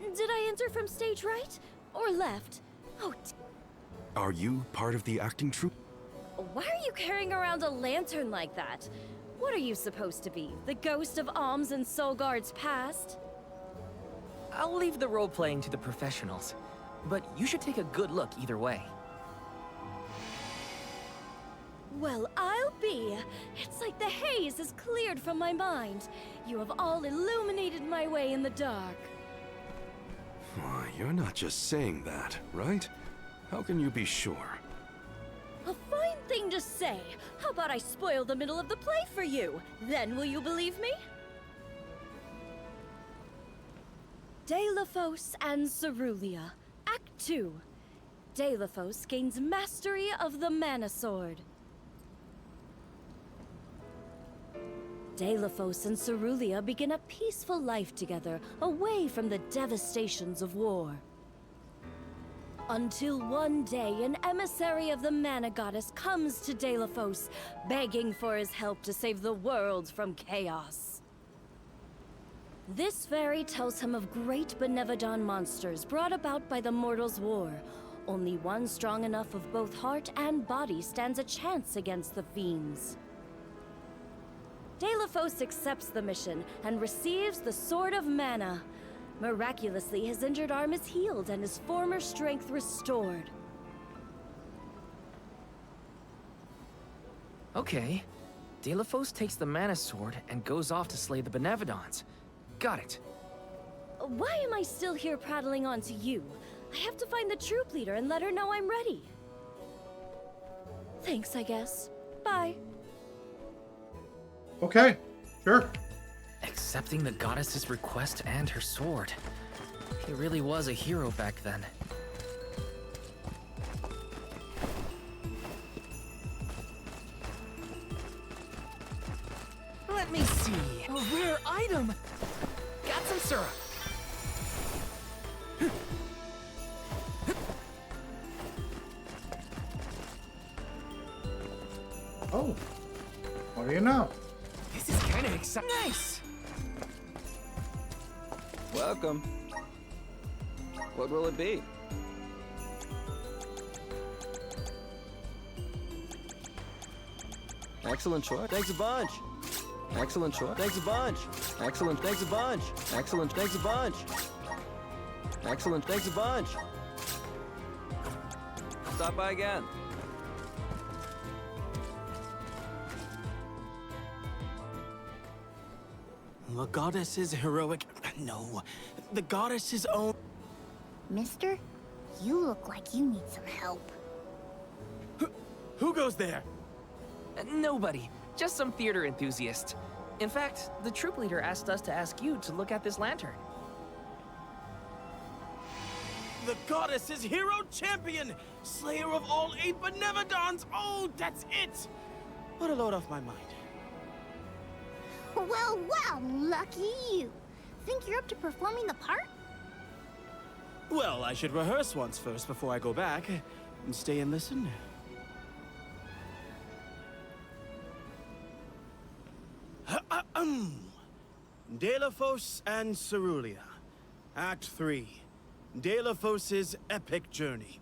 Did I enter from stage right or left? Oh, Are you part of the acting troupe? why are you carrying around a lantern like that? What are you supposed to be? The ghost of Alms and Solgard's past? I'll leave the role-playing to the professionals, but you should take a good look either way. Well, I'll be. It's like the haze is cleared from my mind. You have all illuminated my way in the dark. Why, you're not just saying that, right? How can you be sure? A fine thing to say. How about I spoil the middle of the play for you? Then will you believe me? Deilophos and Cerulia, Act 2. Deilophos gains mastery of the Mana Sword. Deilophos and Cerulia begin a peaceful life together, away from the devastations of war. Until one day, an emissary of the Mana Goddess comes to Deilophos, begging for his help to save the world from chaos. This fairy tells him of great Benevodon monsters brought about by the Mortals' War. Only one strong enough of both heart and body stands a chance against the fiends. Deilophos accepts the mission and receives the Sword of Mana. Miraculously, his injured arm is healed and his former strength restored. Okay. Deilophos takes the Mana Sword and goes off to slay the Benevodons. Got it. Why am I still here prattling on to you? I have to find the troop leader and let her know I'm ready. Thanks, I guess. Bye. Okay, sure. Accepting the goddess's request and her sword. He really was a hero back then. Let me see. A rare item. Got some syrup. Oh, what do you know? This is kind of exciting. Nice. Welcome. What will it be? Excellent choice. Thanks a bunch. Excellent choice. Thanks a bunch. Excellent. Thanks a bunch. Excellent. Thanks a bunch. Excellent. Thanks a bunch. Stop by again. The goddess's heroic... No, the goddess's own... Mister, you look like you need some help. Who goes there? Nobody. Just some theater enthusiast. In fact, the troop leader asked us to ask you to look at this lantern. The goddess's hero champion! Slayer of all 8 Benevodons! Oh, that's it! What a load off my mind. Well, well, lucky you. Think you're up to performing the part? Well, I should rehearse once first before I go back. And stay and listen. Deilophos and Cerulia. Act 3. Deilophos' epic journey.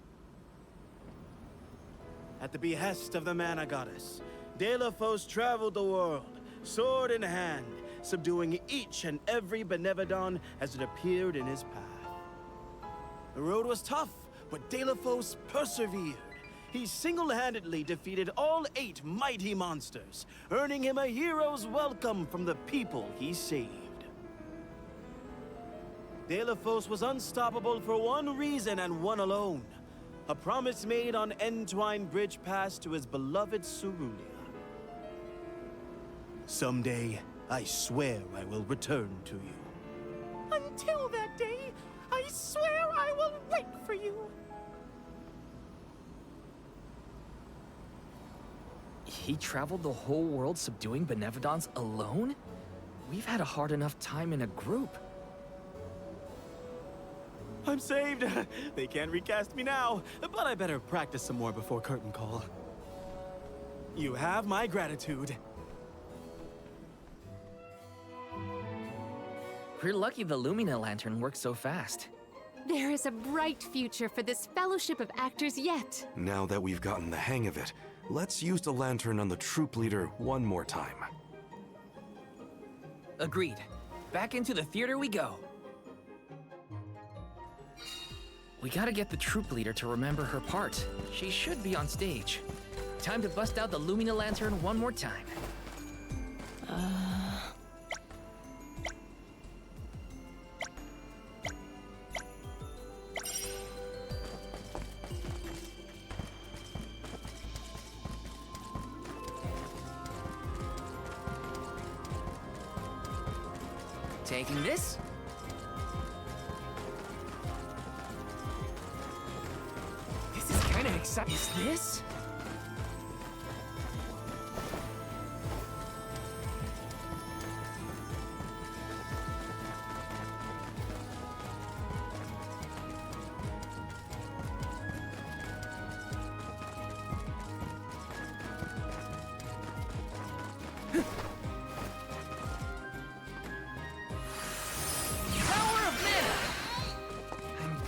At the behest of the Mana Goddess, Deilophos traveled the world, sword in hand, subduing each and every Benevodon as it appeared in his path. The road was tough, but Deilophos persevered. He single-handedly defeated all 8 mighty monsters, earning him a hero's welcome from the people he saved. Deilophos was unstoppable for one reason and one alone. A promise made on Entwine Bridge Pass to his beloved Cerulia. Someday, I swear I will return to you. Until that day, I swear I will wait for you. He traveled the whole world subduing Benevodons alone? We've had a hard enough time in a group. I'm saved! They can't recast me now, but I better practice some more before curtain call. You have my gratitude. We're lucky the Lumina Lantern works so fast. There is a bright future for this fellowship of actors yet. Now that we've gotten the hang of it, let's use the lantern on the troop leader one more time. Agreed. Back into the theater we go. We gotta get the troop leader to remember her part. She should be on stage. Time to bust out the Lumina Lantern one more time. Taking this. This is kind of exciting. Is this?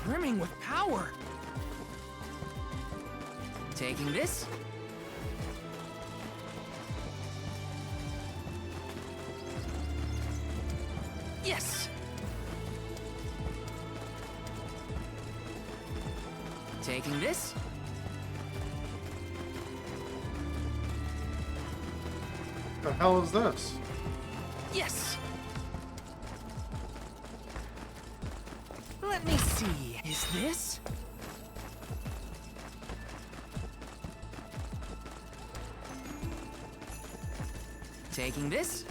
Brimming with power. Taking this. Yes. Taking this. The hell is this? Yes. Let me see. Is this? Taking this?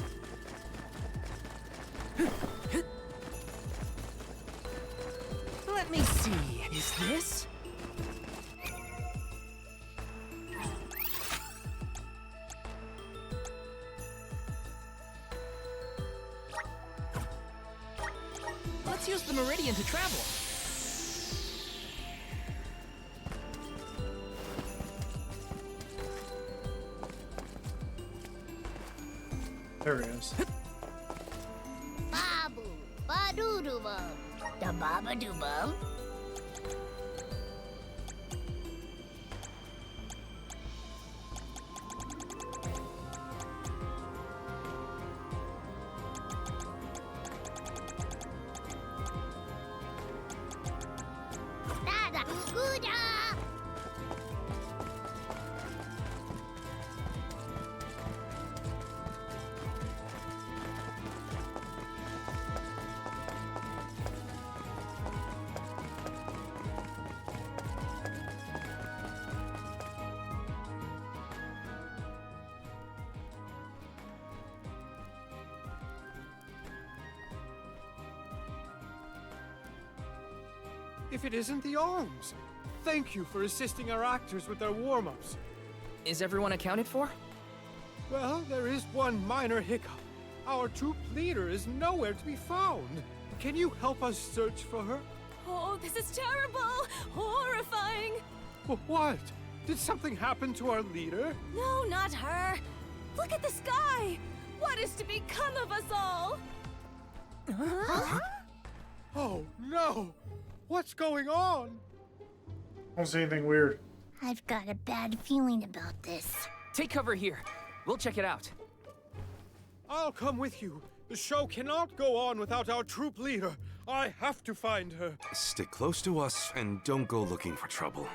Let me see. Is this? Let's use the Meridian to travel. There he is. Babu, ba-doo-doo-bum. Da baba-doo-bum. Da-da, goo-da. If it isn't the arms! Thank you for assisting our actors with their warm-ups. Is everyone accounted for? Well, there is one minor hiccup. Our troop leader is nowhere to be found. Can you help us search for her? Oh, this is terrible! Horrifying! What? Did something happen to our leader? No, not her! Look at the sky! What is to become of us all? Huh? Oh, no! What's going on? I don't see anything weird. I've got a bad feeling about this. Take cover here. We'll check it out. I'll come with you. The show cannot go on without our troop leader. I have to find her. Stick close to us and don't go looking for trouble.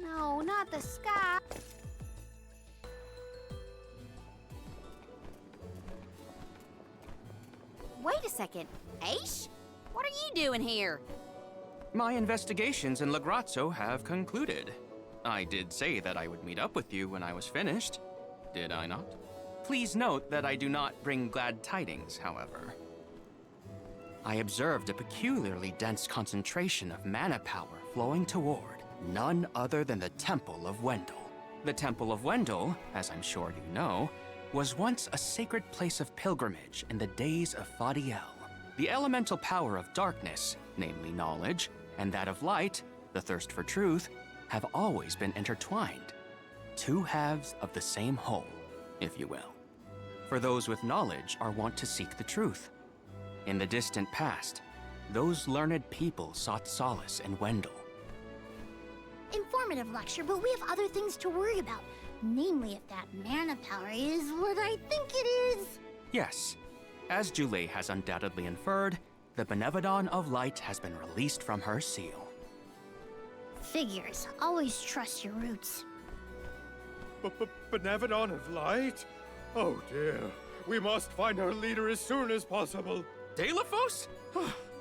No, not the sky. Wait a second. Aish? What are you doing here? My investigations in Lagrazzo have concluded. I did say that I would meet up with you when I was finished. Did I not? Please note that I do not bring glad tidings, however. I observed a peculiarly dense concentration of mana power flowing toward none other than the Temple of Wendel. The Temple of Wendel, as I'm sure you know, was once a sacred place of pilgrimage in the days of Fadiel. The elemental power of darkness, namely knowledge, and that of light, the thirst for truth, have always been intertwined. Two halves of the same whole, if you will. For those with knowledge are wont to seek the truth. In the distant past, those learned people sought solace in Wendell. Informative lecture, but we have other things to worry about. Namely, if that mana power is what I think it is. Yes, as Julie has undoubtedly inferred, the Benevodon of Light has been released from her seal. Figures. Always trust your roots. Benevodon of Light? Oh dear. We must find our leader as soon as possible. Deilophos?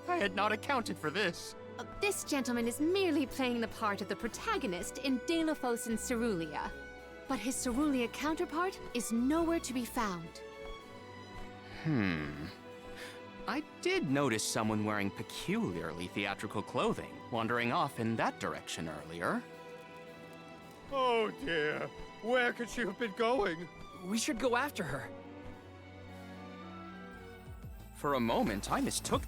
I had not accounted for this. This gentleman is merely playing the part of the protagonist in Deilophos and Cerulia. But his Cerulia counterpart is nowhere to be found. I did notice someone wearing peculiarly theatrical clothing, wandering off in that direction earlier. Oh dear. Where could she have been going? We should go after her. For a moment, I mistook...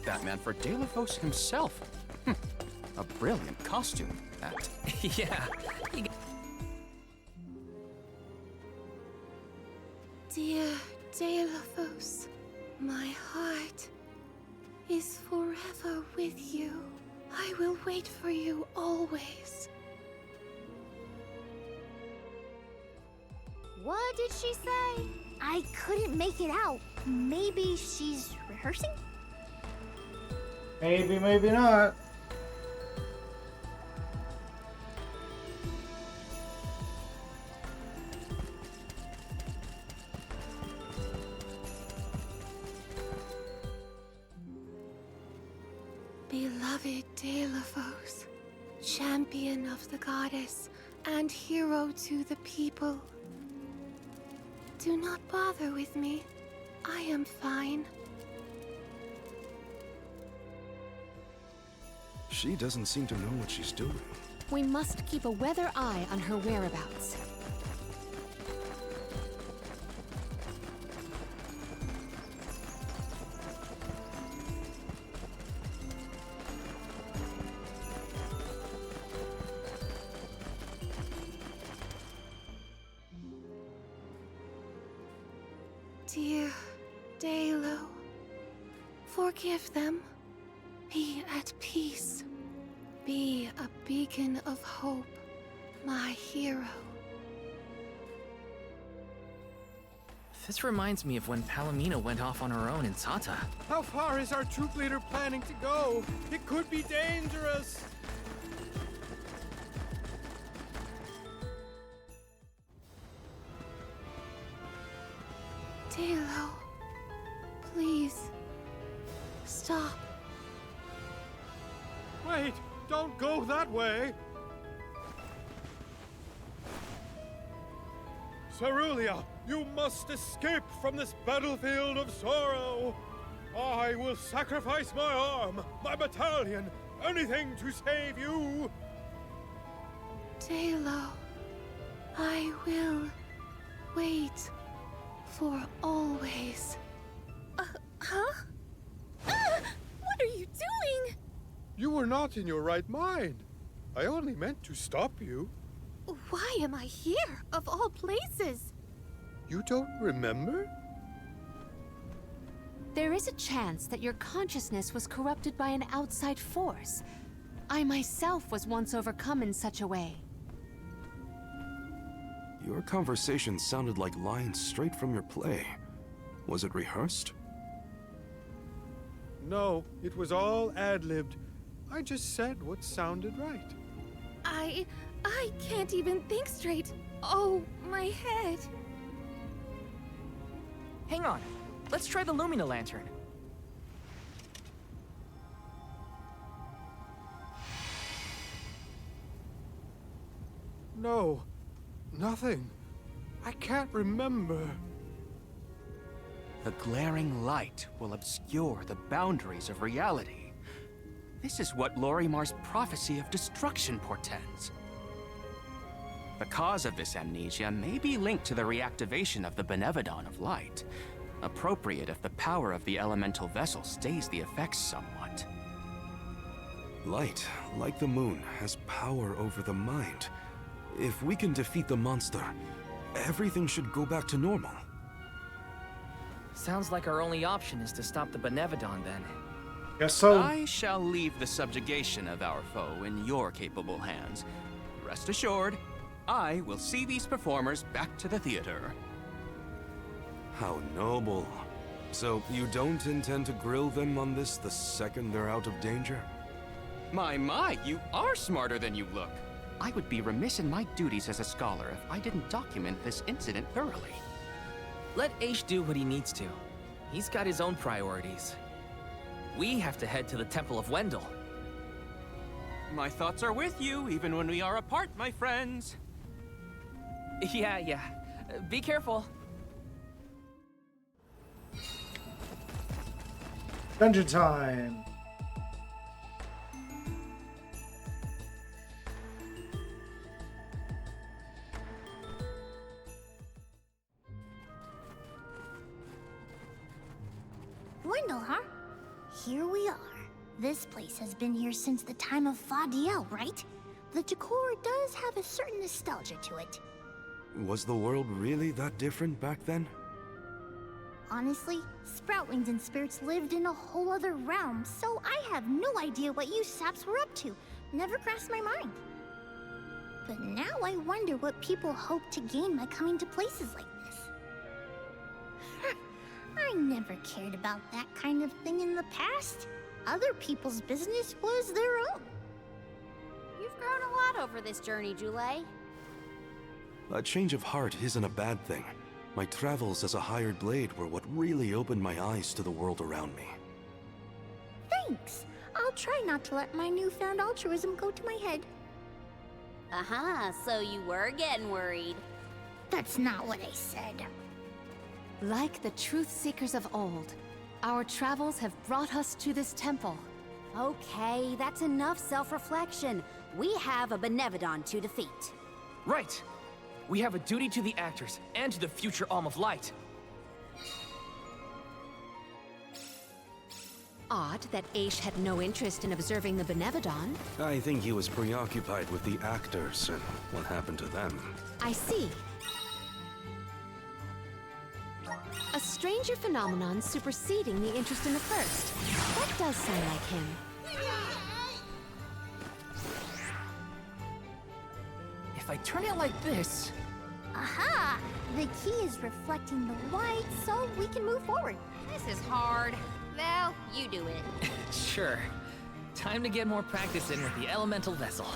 that man for Deilophos himself. A brilliant costume, that. Yeah. Dear Deilophos, my heart is forever with you. I will wait for you always. What did she say? I couldn't make it out. Maybe she's rehearsing? Maybe, maybe not. Beloved Deilophos, champion of the goddess and hero to the people. Do not bother with me. I am fine. She doesn't seem to know what she's doing. We must keep a weather eye on her whereabouts. Dear Deilo, forgive them. Be at peace. Be a beacon of hope, my hero. This reminds me of when Palomino went off on her own in Sata. How far is our troop leader planning to go? It could be dangerous. Deilo, please, stop. Wait, don't go that way. Cerulia, you must escape from this battlefield of sorrow. I will sacrifice my arm, my battalion, anything to save you. Deilo, I will wait for always. Huh? What are you doing? You were not in your right mind. I only meant to stop you. Why am I here, of all places? You don't remember? There is a chance that your consciousness was corrupted by an outside force. I myself was once overcome in such a way. Your conversation sounded like lines straight from your play. Was it rehearsed? No, it was all ad-libbed. I just said what sounded right. I I can't even think straight. Oh, my head. Hang on. Let's try the Lumina Lantern. No, nothing. I can't remember. The glaring light will obscure the boundaries of reality. This is what Lorimar's prophecy of destruction portends. The cause of this amnesia may be linked to the reactivation of the Benevodon of Light. Appropriate if the power of the elemental vessel stays the effects somewhat. Light, like the moon, has power over the mind. If we can defeat the monster, everything should go back to normal. Sounds like our only option is to stop the Benevodon then. Guess so. I shall leave the subjugation of our foe in your capable hands. Rest assured, I will see these performers back to the theater. How noble. So you don't intend to grill them on this the second they're out of danger? My, you are smarter than you look. I would be remiss in my duties as a scholar if I didn't document this incident thoroughly. Let Aish do what he needs to. He's got his own priorities. We have to head to the Temple of Wendell. My thoughts are with you, even when we are apart, my friends. Yeah. Be careful. Dungeon time. Wendell, huh? Here we are. This place has been here since the time of Fadiel, right? The decor does have a certain nostalgia to it. Was the world really that different back then? Honestly, Sproutwings and spirits lived in a whole other realm, so I have no idea what you saps were up to. Never crossed my mind. But now I wonder what people hope to gain by coming to places like this. I never cared about that kind of thing in the past. Other people's business was their own. You've grown a lot over this journey, Jule. A change of heart isn't a bad thing. My travels as a hired blade were what really opened my eyes to the world around me. Thanks. I'll try not to let my newfound altruism go to my head. So you were getting worried. That's not what I said. Like the truth seekers of old, our travels have brought us to this temple. Okay, that's enough self-reflection. We have a Benevodon to defeat. Right. We have a duty to the actors and to the future Alm of Light. Odd that Aish had no interest in observing the Benevodon. I think he was preoccupied with the actors and what happened to them. I see. A stranger phenomenon superseding the interest in the first. That does sound like him. If I turn it like this... Aha! The key is reflecting the light, so we can move forward. This is hard. Well, you do it. Sure. Time to get more practice in with the elemental vessel.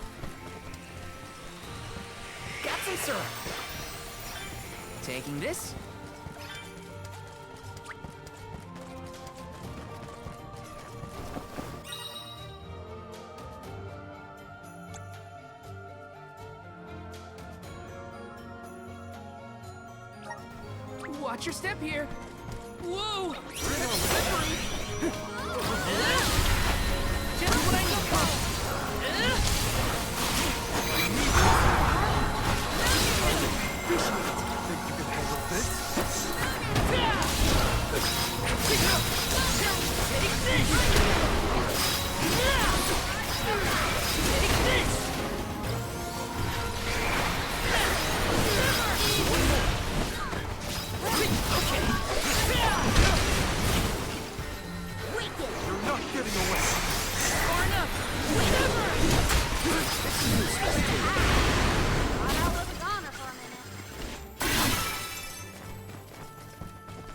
Got some syrup. Taking this. Watch your step here. Whoa! Just what I look for.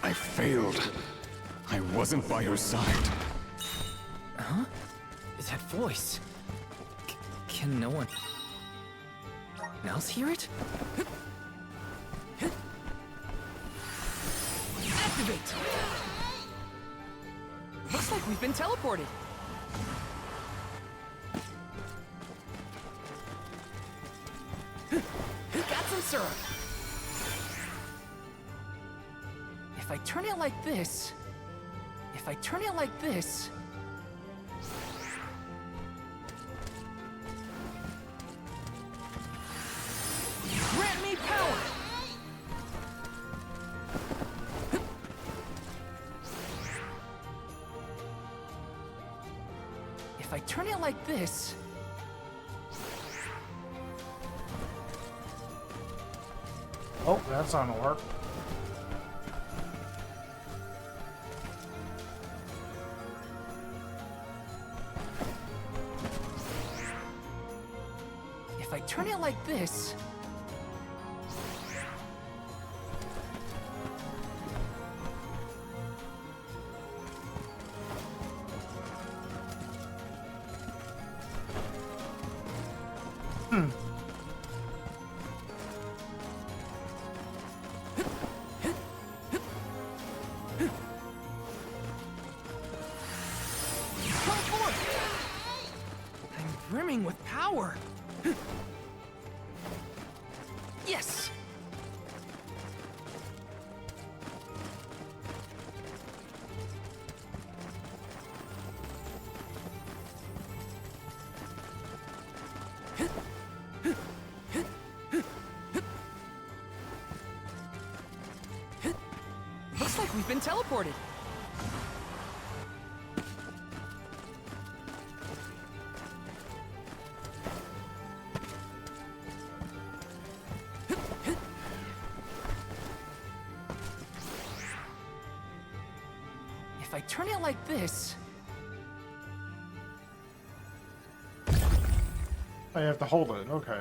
I failed. I wasn't by your side. Huh? That voice. Can no one... else hear it? Activate! Looks like we've been teleported. Got some syrup. If I turn it like this... If I turn it like this... Grant me power! If I turn it like this... Oh, that's not gonna work. If I turn it like this... Come forth! I'm brimming with power. Yes! Looks like we've been teleported. If I turn it like this... Oh, you have to hold it. Okay.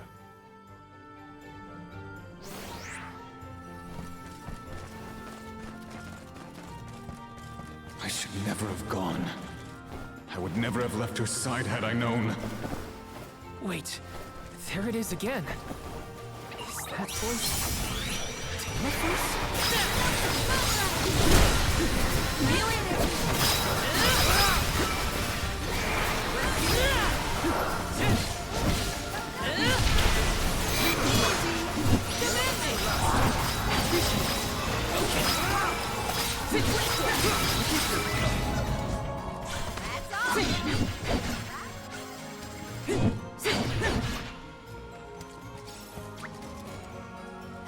I should never have gone. I would never have left her side had I known. Wait, there it is again. Is that voice... Tina voice?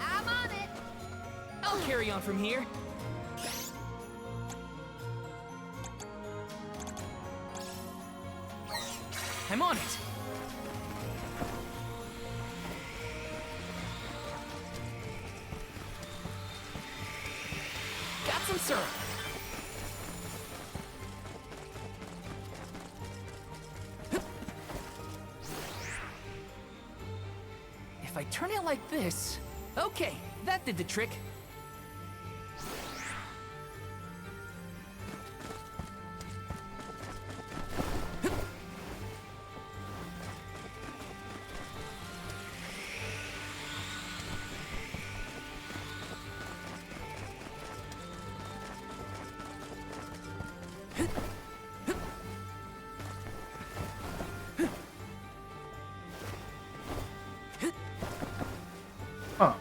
I'm on it. I'll carry on from here. I'm on it. Got some syrup. If I turn it like this... Okay, that did the trick. Huh.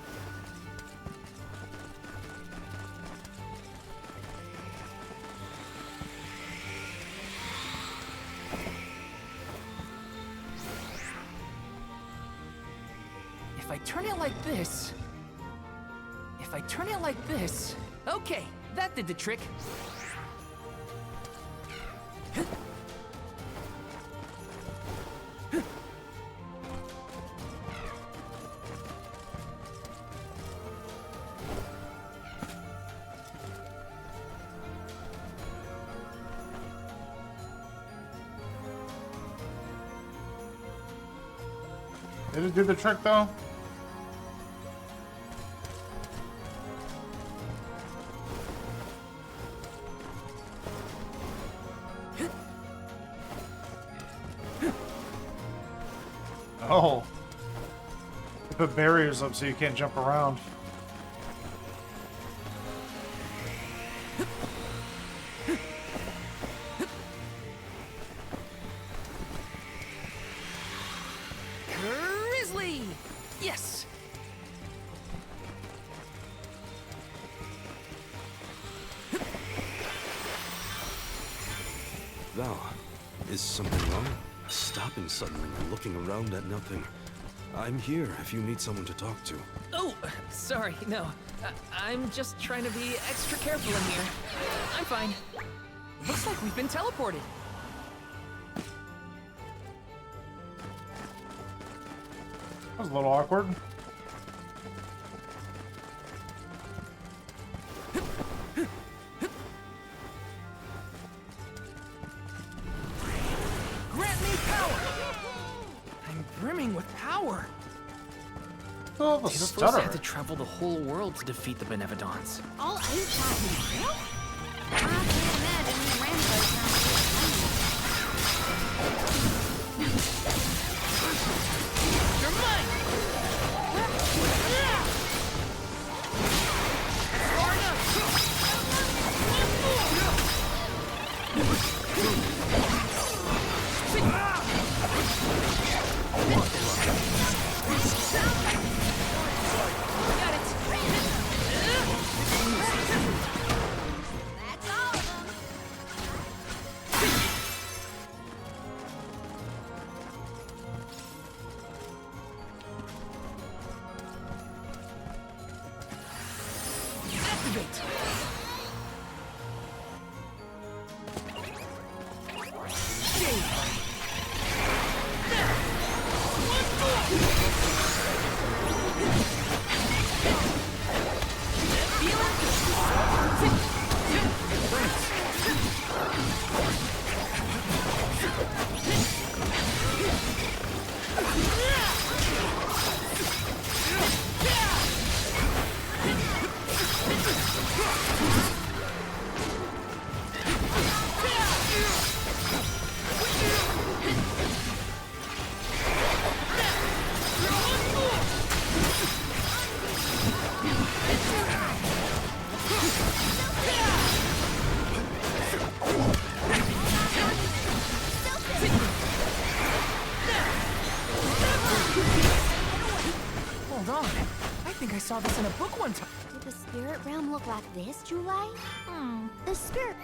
If I turn it like this... If I turn it like this... Okay, that did the trick. Did it do the trick though? put barriers up so you can't jump around. Grizzly! Yes! Val, is something wrong? Stopping suddenly and looking around at nothing. I'm here if you need someone to talk to. Oh, sorry, no. I'm just trying to be extra careful in here. I'm fine. Looks like we've been teleported. That was a little awkward. Grant me power! I'm brimming with power. Oh, the Taylor stutter. had to travel the whole world to defeat the Benevodons. All ice happened. I can't imagine the rainbows not You're mine! Far Activate! Hold on. I think I saw this in a book one time. Did the spirit realm look like this, July? The spirit...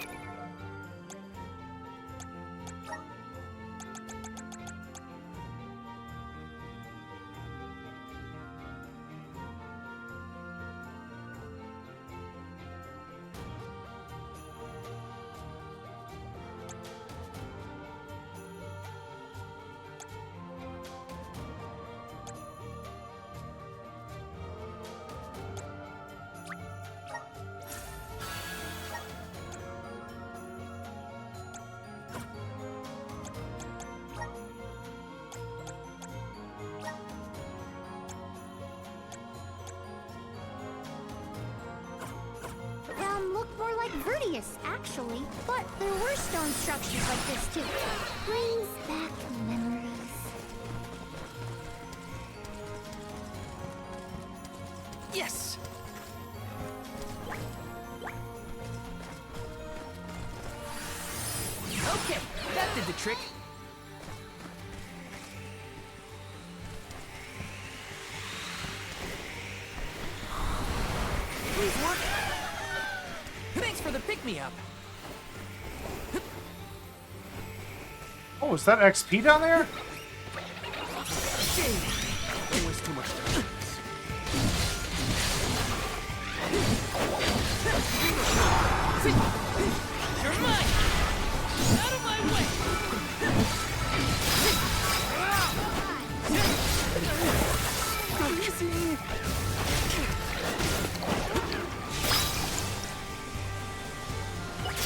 looked more like Vertius, actually. But there were stone structures like this, too. Brings back memories. Yes! Okay, that did the trick. Please work. Thanks for the pick-me-up. Oh, is that XP down there? Shame. It was too much time. You're mine! Out of my way! Easy!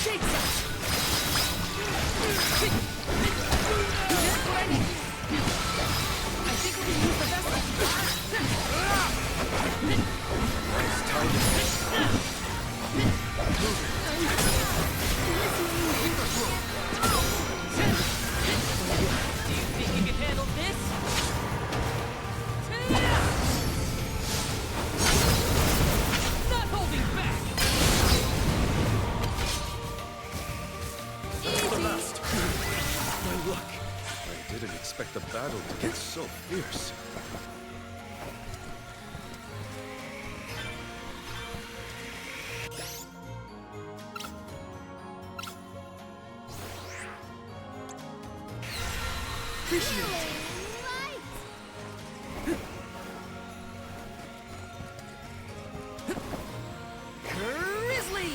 Shake that! I think we can use the vessel. Nice timing. battle to get so fierce? Grizzly!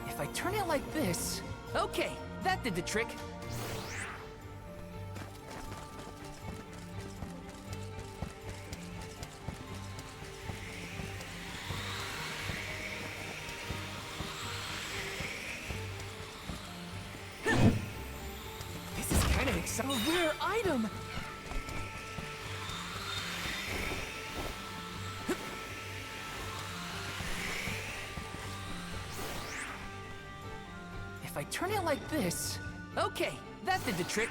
If I turn it like this... Okay, that did the trick. This is kind of exciting. A rare item! If I turn it like this... Okay, that did the trick.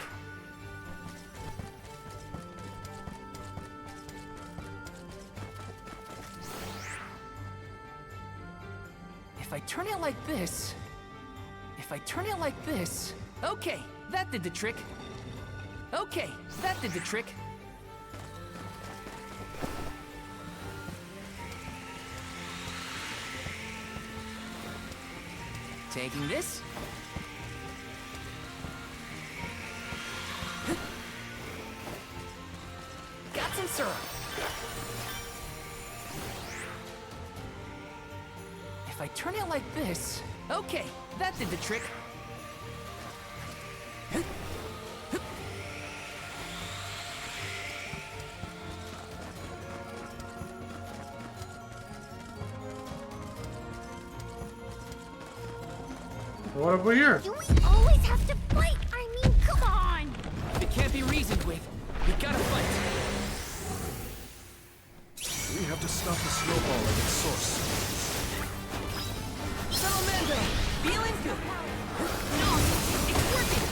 If I turn it like this... If I turn it like this... Okay, that did the trick. Okay, that did the trick. Taking this. Got some syrup. If I turn it like this... Okay, that did the trick. What have we here? Do we always have to fight? I mean, come on! It can't be reasoned with. We gotta fight. We have to stop the snowball at its source. Salamando! Feeling good! No! It's working!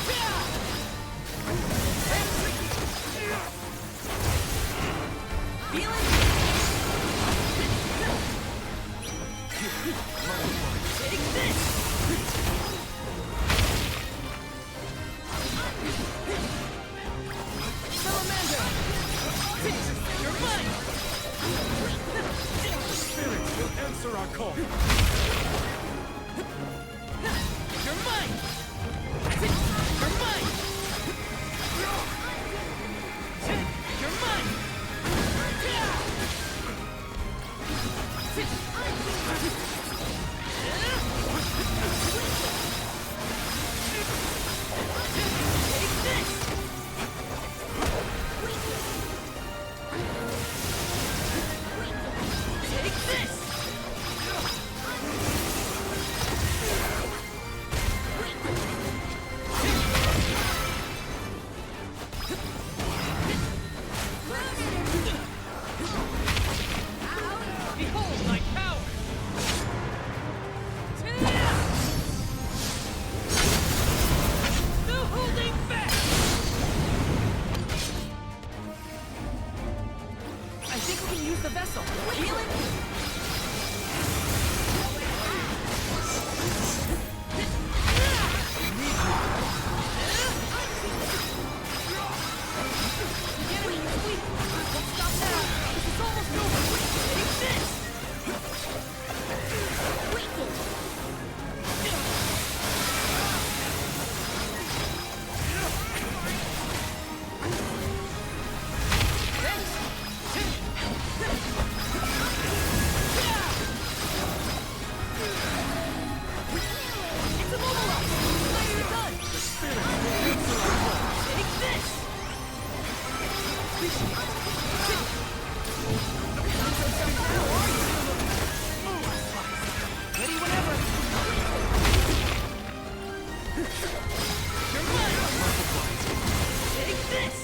Yeah! our call. You're mine! You're mine! You're mine! Take this! Take this! Behold my power! No holding back! I think we can use the vessel. Heal it! Ready whenever. You're mine. Take this.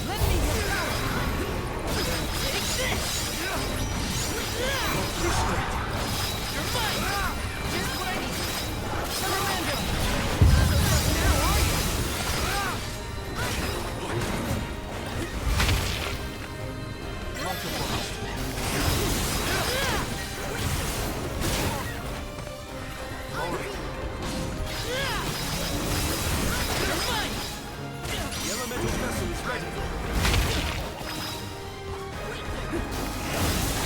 Let me get power. Take this. You're mine. Just what I need. Salamandra. Now are you? You're mine. The elemental vessel is ready.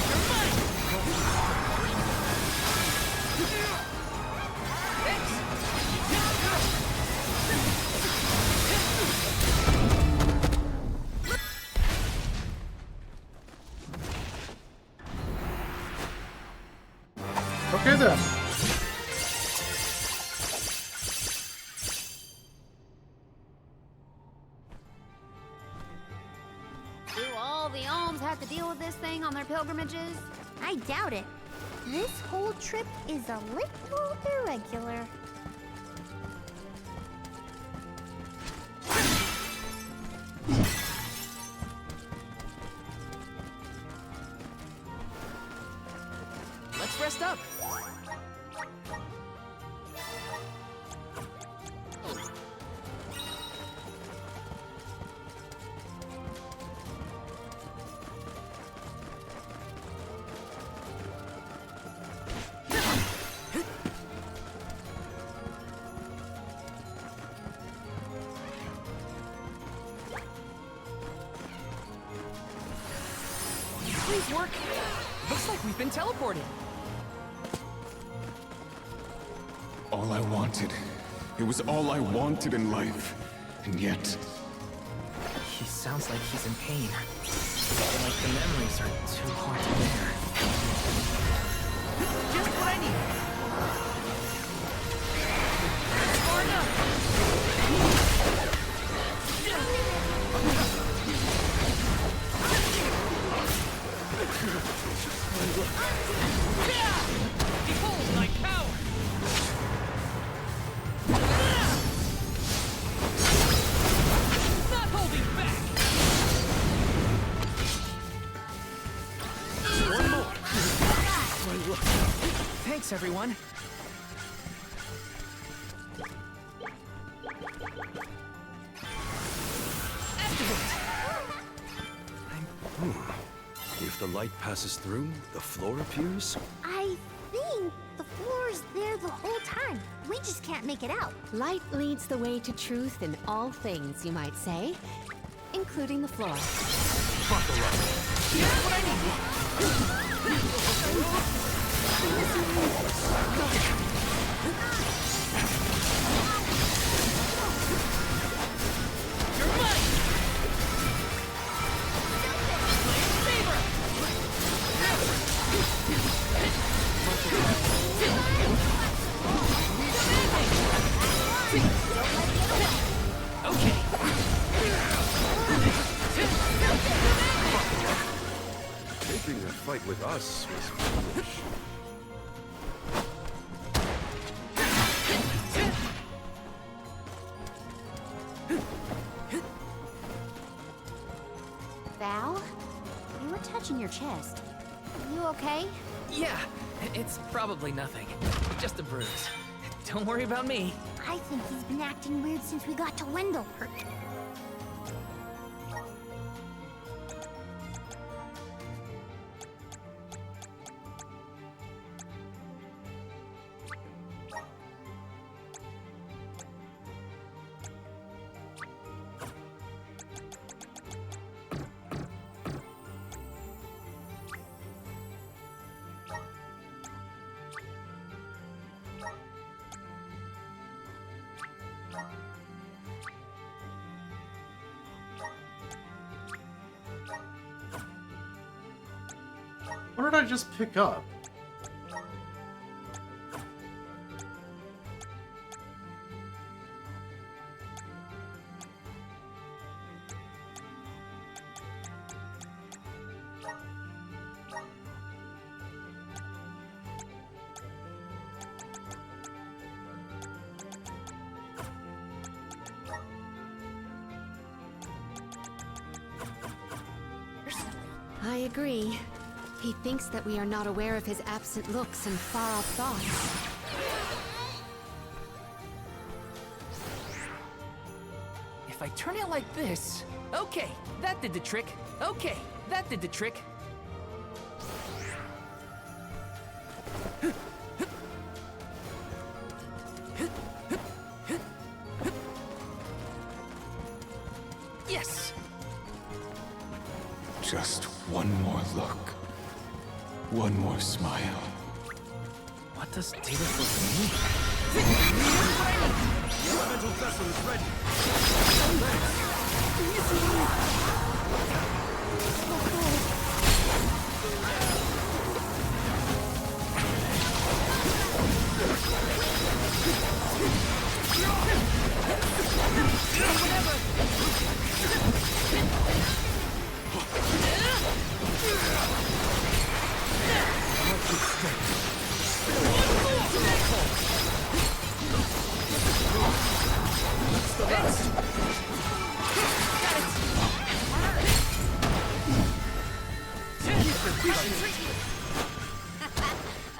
You're mine. Okay then. Do all the Alms have to deal with this thing on their pilgrimages? I doubt it. This whole trip is a little irregular. Let's rest up. Please work. Looks like we've been teleported. All I wanted. It was all I wanted in life. And yet... He sounds like he's in pain. Like the memories are too hard to bear. Just what I need. Far enough. Behold my power! Not holding back! One more! Thanks, everyone. If the light passes through, the floor appears? I think the floor's there the whole time. We just can't make it out. Light leads the way to truth in all things, you might say, including the floor. Buckle up. Here's what I You're mine! Saber! Okay. Taking a fight with us was foolish. Val, you were touching your chest. Are you okay? Yeah, it's probably nothing. Just a bruise. Don't worry about me. I think he's been acting weird since we got to Wendleport. What did I just pick up? I agree. He thinks that we are not aware of his absent looks and far-off thoughts. If I turn it like this... Okay, that did the trick. Okay, that did the trick. Yes! Just one more look. One more smile. What does Data Force mean? The elemental vessel is ready.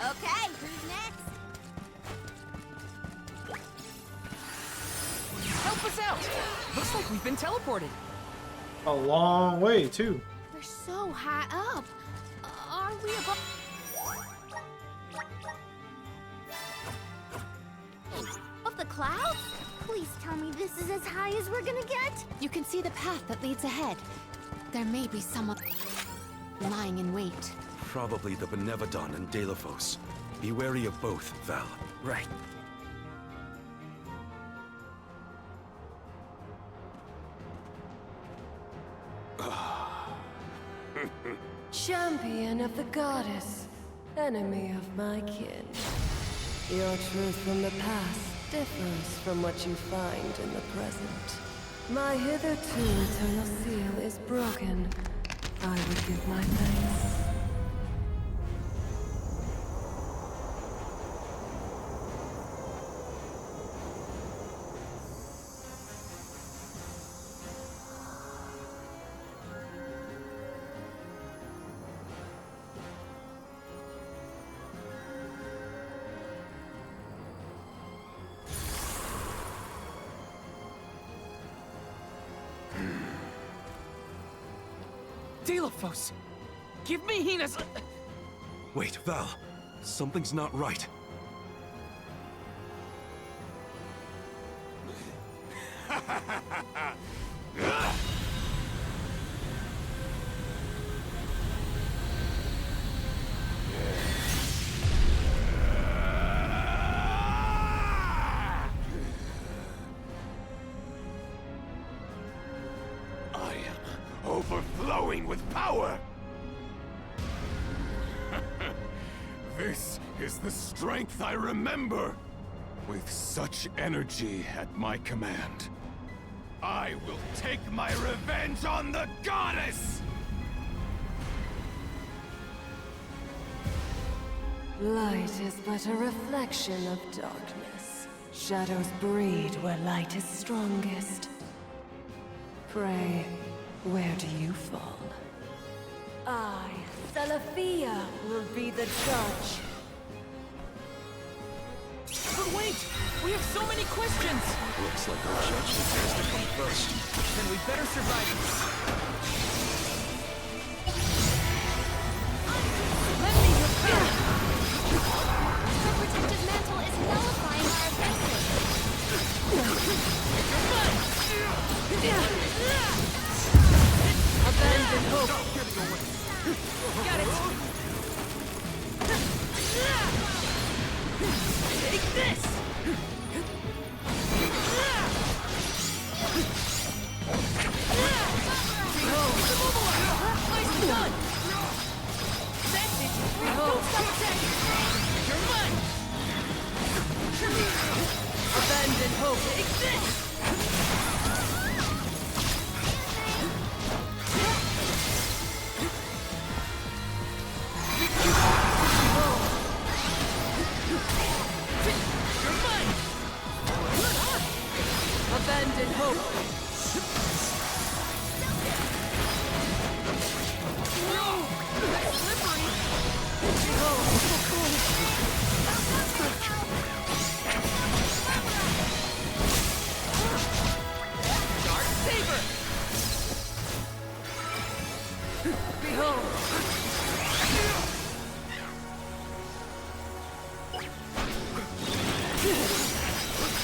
Okay, who's next? Help us out! Looks like we've been teleported. A long way, too. We're so high up. Are we above? Of the clouds? Please tell me this is as high as we're gonna get. You can see the path that leads ahead. There may be someone lying in wait. Probably the Benevodon and Delafos. Be wary of both, Val. Right. Champion of the goddess, enemy of my kin. Your truth from the past differs from what you find in the present. My hitherto eternal seal is broken. I would give my thanks. Delafos! Give me Hina's... Wait, Val. Something's not right. I am overflowing with power! This is the strength I remember! With such energy at my command, I will take my revenge on the goddess! Light is but a reflection of darkness. Shadows breed where light is strongest. Pray, where do you fall? I, Salafia, will be the judge. But wait! We have so many questions! Looks like our judge has to come first. Then we better survive this. Let me repair! Her protective mantle is nullifying our offensive. Abandon hope. Got it! Take this! Nicely done! That's it! Don't stop attacking! You're mine! Abandon hope. Take this! Abandon hope. That's slippery! Dark Saber! Behold.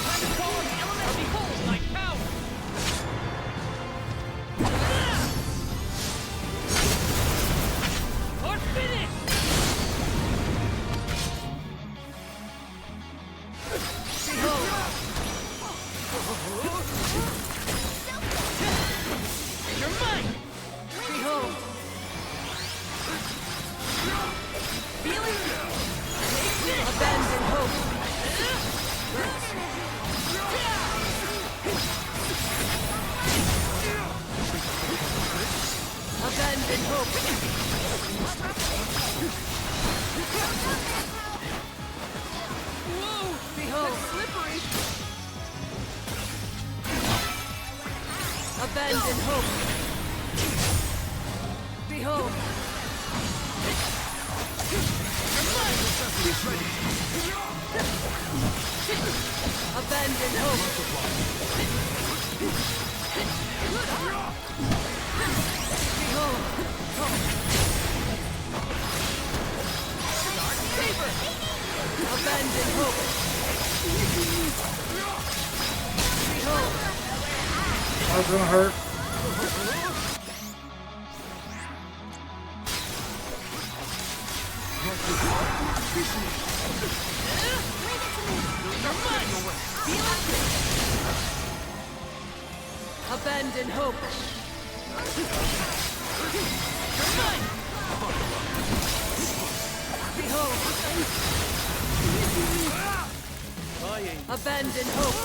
Time to call on the element! Behold my power! Or finish! You're mine! Behold. Feeling? Take this! Abandon hope. Abandon hope. Whoa! Behold. That's slippery! Abandon hope. Behold. Abandon hope. Behold. Dark Saber! Abandon hope. Behold. That's gonna hurt. Abandon hope. Behold. Abandon hope.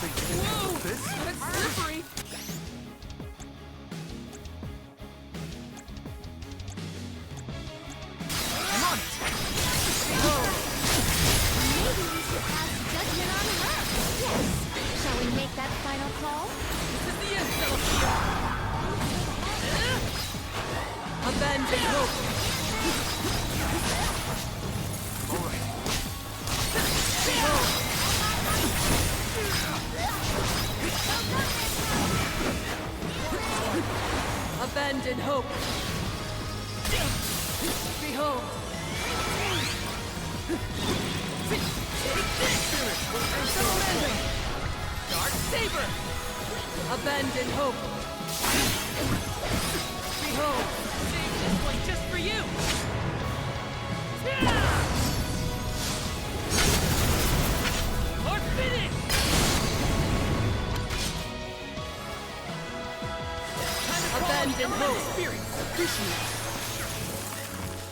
Whoa! That's slippery! I'm on it! Maybe we should pass judgment on her. Yes. Shall we make that final call? This is the end, Celestia! Abandon hope. Alright. Behold. Abandon hope. Behold! Take this! Elemental! Dark Saber! Abandon hope! Behold! Save this one just for you! Or finish! Abandon hope! Spirits, appreciate.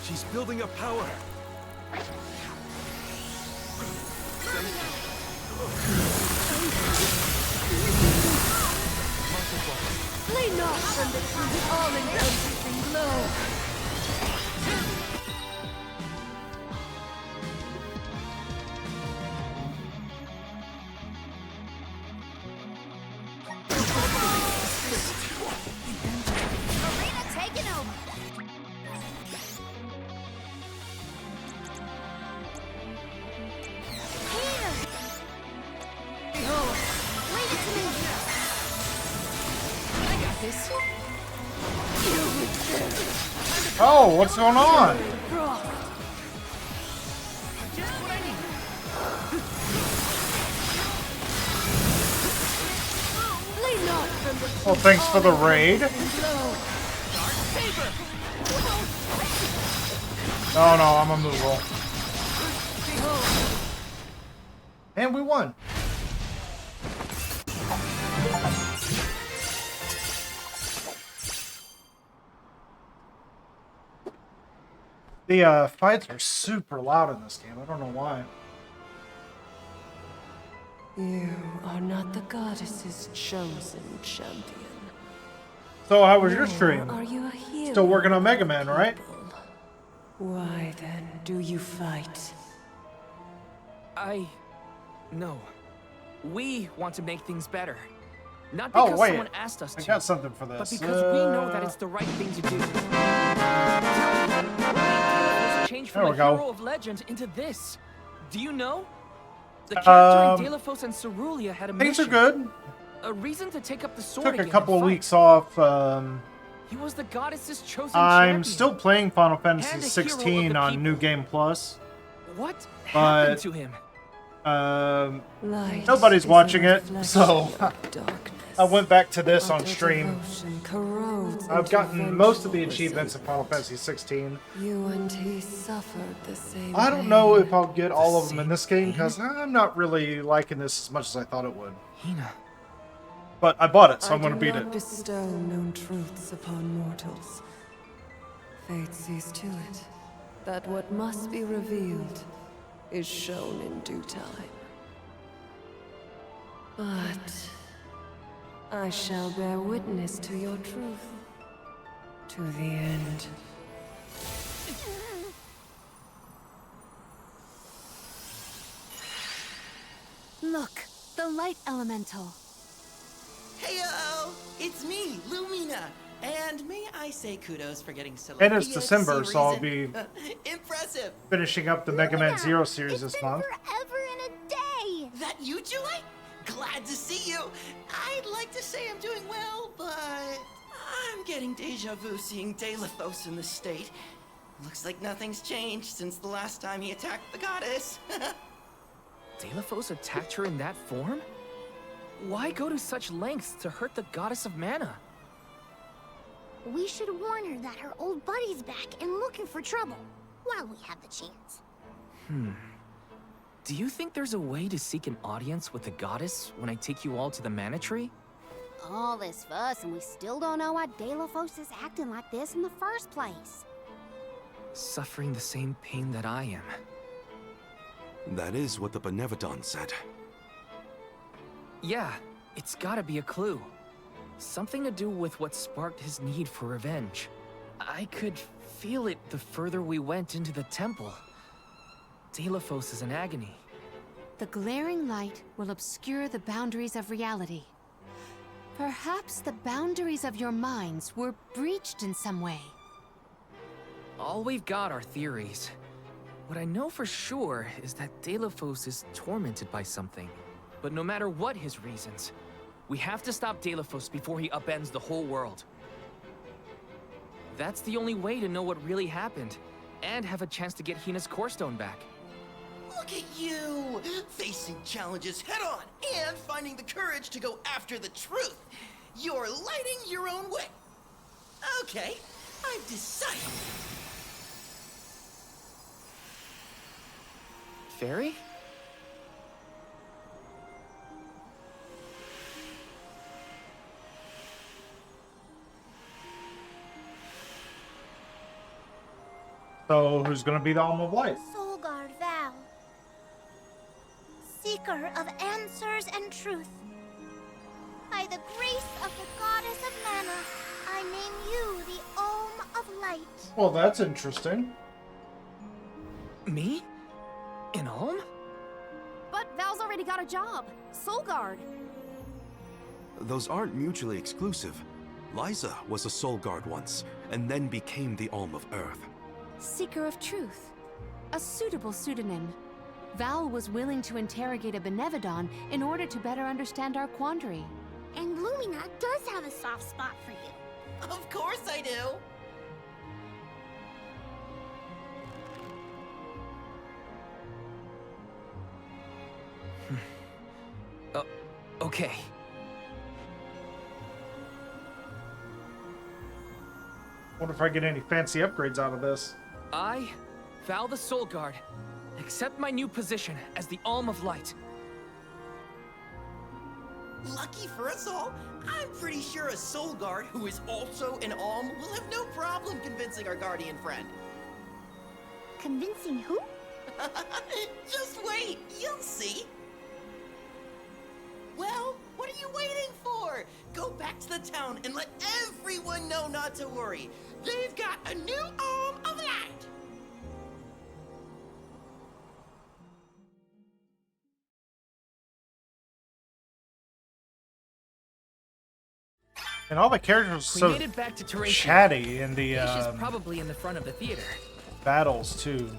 She's building up power. Flee not from the truth, all-encompassing glow. Arena taken over. Here. Behold! Leave it to me. I got this. Oh, what's going on? Just what I need. Flee not from the truth. Well, thanks for the raid. Dark Saber! Oh no, I'm a Moogle. Behold! And we won. The fights are super loud in this game. I don't know why. You are not the goddess's chosen champion. So how was your Nor stream? Are you a hero? Still working on Mega Man, right? Why then do you fight? No. We want to make things better. Not Oh, because wait. someone asked us to. I got something for this. But because we know that it's the right thing to do. Change from There a we go. hero of legend into this. Do you know? The character in Delafos and Cerulia had a Things are mission. good. A reason to take up the sword Took again a and couple of fight. weeks off. He was the goddess's chosen I'm champion. still playing Final Fantasy And a hero of 16 the on people. New Game Plus. What But happened to him? Light nobody's is watching a it, so I went back to this on stream. I've gotten most of the achievements in Final Fantasy 16. You and he suffered the same. I don't know if I'll get all of them in this game because I'm not really liking this as much as I thought it would. But I bought it, so I'm going to beat it. Bestow known truths upon mortals. Fate sees to it that what must be revealed is shown in due time. But I shall bear witness to your truth to the end. Look, the light elemental. Heyo! It's me, Lumina! And may I say kudos for getting selected. And it's December, so I'll be Impressive! finishing up the Mega Man Zero series this month. Forever and a day. That you, Julie? Glad to see you. I'd like to say I'm doing well, but I'm getting deja vu seeing Delafos in this state. Looks like nothing's changed since the last time he attacked the goddess. Delafos attacked her in that form? Why go to such lengths to hurt the goddess of mana? We should warn her that her old buddy's back and looking for trouble while we have the chance. Do you think there's a way to seek an audience with the goddess when I take you all to the Mana Tree? All this fuss, and we still don't know why Delafos is acting like this in the first place. Suffering the same pain that I am. That is what the Benevodon said. Yeah, it's gotta be a clue. Something to do with what sparked his need for revenge. I could feel it the further we went into the temple. Delafos is in agony. The glaring light will obscure the boundaries of reality. Perhaps the boundaries of your minds were breached in some way. All we've got are theories. What I know for sure is that Delafos is tormented by something. But no matter what his reasons, we have to stop Delafos before he upends the whole world. That's the only way to know what really happened, and have a chance to get Hina's core stone back. Look at you! Facing challenges head on and finding the courage to go after the truth. You're lighting your own way. Okay, I've decided. Fairy? So, who's gonna be the Alm of Light? Solgard Val, seeker of answers and truth. By the grace of the goddess of mana, I name you the Alm of Light. Well, that's interesting. Me? An Alm? But Val's already got a job. Solgard. Those aren't mutually exclusive. Liza was a Soul Guard once, and then became the Alm of Earth. Seeker of Truth. A suitable pseudonym. Val was willing to interrogate a Benevodon in order to better understand our quandary. And Lumina does have a soft spot for you. Of course I do. Okay. Wonder if I get any fancy upgrades out of this. I, Val the Soul Guard, accept my new position as the Alm of Light. Lucky for us all, I'm pretty sure a Soul Guard who is also an Alm will have no problem convincing our guardian friend. Convincing who? Just wait, you'll see. Well, what are you waiting for? Go back to the town and let everyone know not to worry. They've got a new Alm of Light. And all the characters are so We made it back to Terracia. chatty in the Aisha's probably in the front of the theater. battles too.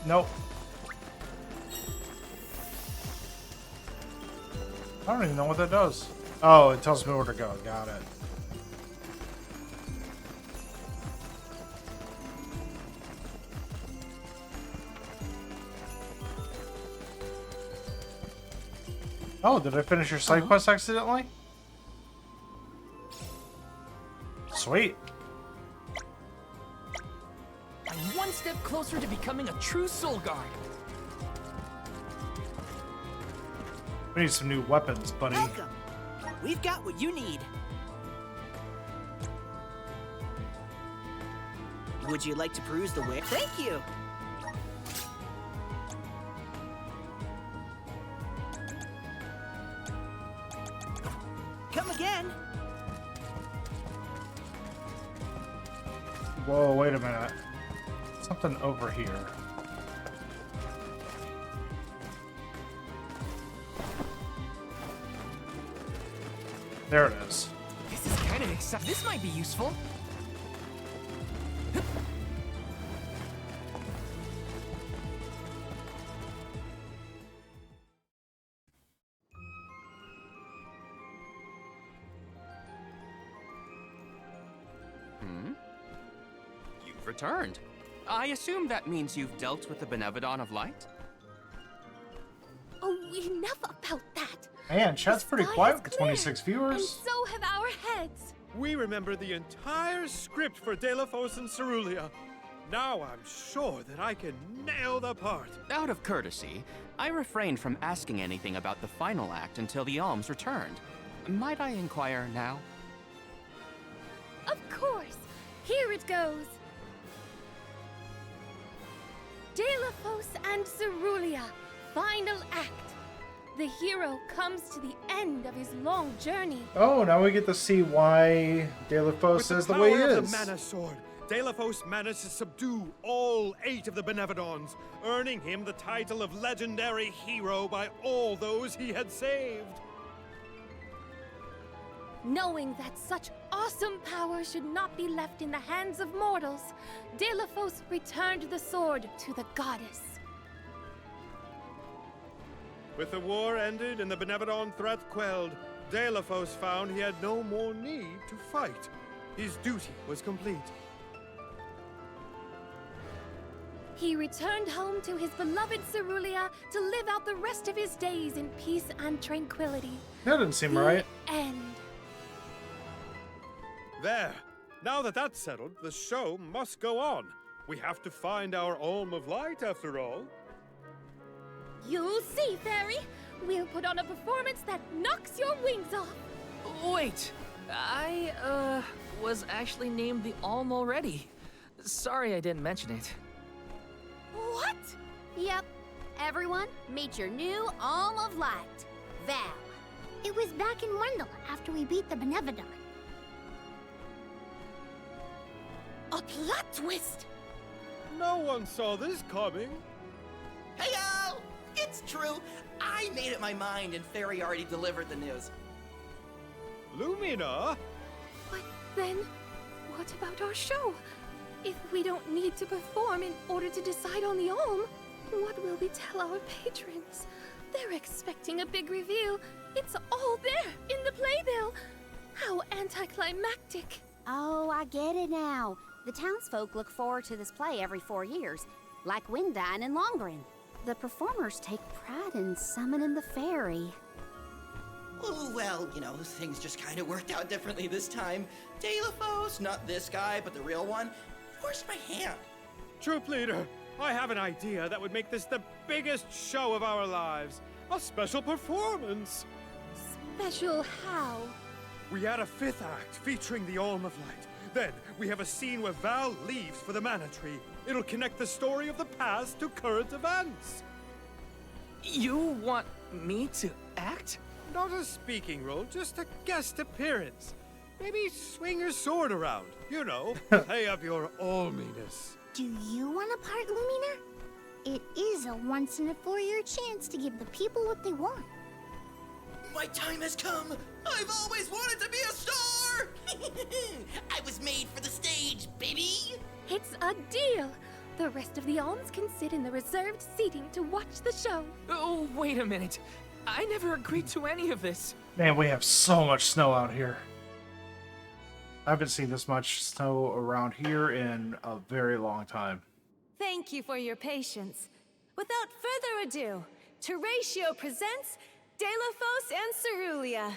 Nope. I don't even know what that does. Oh, it tells me where to go. Got it. Oh, did I finish your side quest accidentally? Sweet. I'm one step closer to becoming a true Soul Guard. We need some new weapons, buddy. Welcome. We've got what you need. Would you like to peruse the way? Thank you. Come again. Whoa, wait a minute. Something over here. There it is. This is kind of exciting. This might be useful. You've returned. I assume that means you've dealt with the Benevodon of Light? Oh, enough about that. Man, chat's pretty quiet with 26 viewers. And so have our heads. We remember the entire script for Delafos and Cerulia. Now I'm sure that I can nail the part. Out of courtesy, I refrained from asking anything about the final act until the alms returned. Might I inquire now? Of course. Here it goes. Delafos and Cerulia, final act. The hero comes to the end of his long journey. Oh, now we get to see why Delafos is the way he With the power is. of the Mana Sword, Delafos managed to subdue all 8 of the Benevodons, earning him the title of legendary hero by all those he had saved. Knowing that such awesome power should not be left in the hands of mortals, Deilephos returned the sword to the goddess. With the war ended and the Benevodon threat quelled, Deilephos found he had no more need to fight. His duty was complete. He returned home to his beloved Cerulia to live out the rest of his days in peace and tranquility. That didn't seem right. End. There. Now that that's settled, the show must go on. We have to find our Olm of Light, after all. You'll see, Fairy. We'll put on a performance that knocks your wings off. Wait, I, was actually named the Alm already. Sorry I didn't mention it. What? Yep. Everyone, meet your new Alm of Light, Val. It was back in Wendell after we beat the Benevodon. A plot twist! No one saw this coming. Heyo! It's true. I made up my mind and Fairy already delivered the news. Lumina? But then, what about our show? If we don't need to perform in order to decide on the Alm, what will we tell our patrons? They're expecting a big reveal. It's all there in the playbill. How anticlimactic. Oh, I get it now. The townsfolk look forward to this play every 4 years, like Windine and Longren. The performers take pride in summoning the fairy. Oh, well, you know, things just kind of worked out differently this time. Deilephos, not this guy, but the real one, forced my hand. Troop leader, I have an idea that would make this the biggest show of our lives. A special performance. Special how? We add a 5th act featuring the Alm of Light. Then we have a scene where Val leaves for the Mana Tree. It'll connect the story of the past to current events. You want me to act? Not a speaking role, just a guest appearance. Maybe swing your sword around, you know, play up your alminess. Do you want a part, Lumina? It is a once-in-a-4-year chance to give the people what they want. My time has come! I've always wanted to be a star! I was made for the stage, baby! It's a deal! The rest of the Alms can sit in the reserved seating to watch the show. Oh, wait a minute. I never agreed to any of this. Man, we have so much snow out here. I haven't seen this much snow around here in a very long time. Thank you for your patience. Without further ado, Teratio presents Deilephos and Cerulia.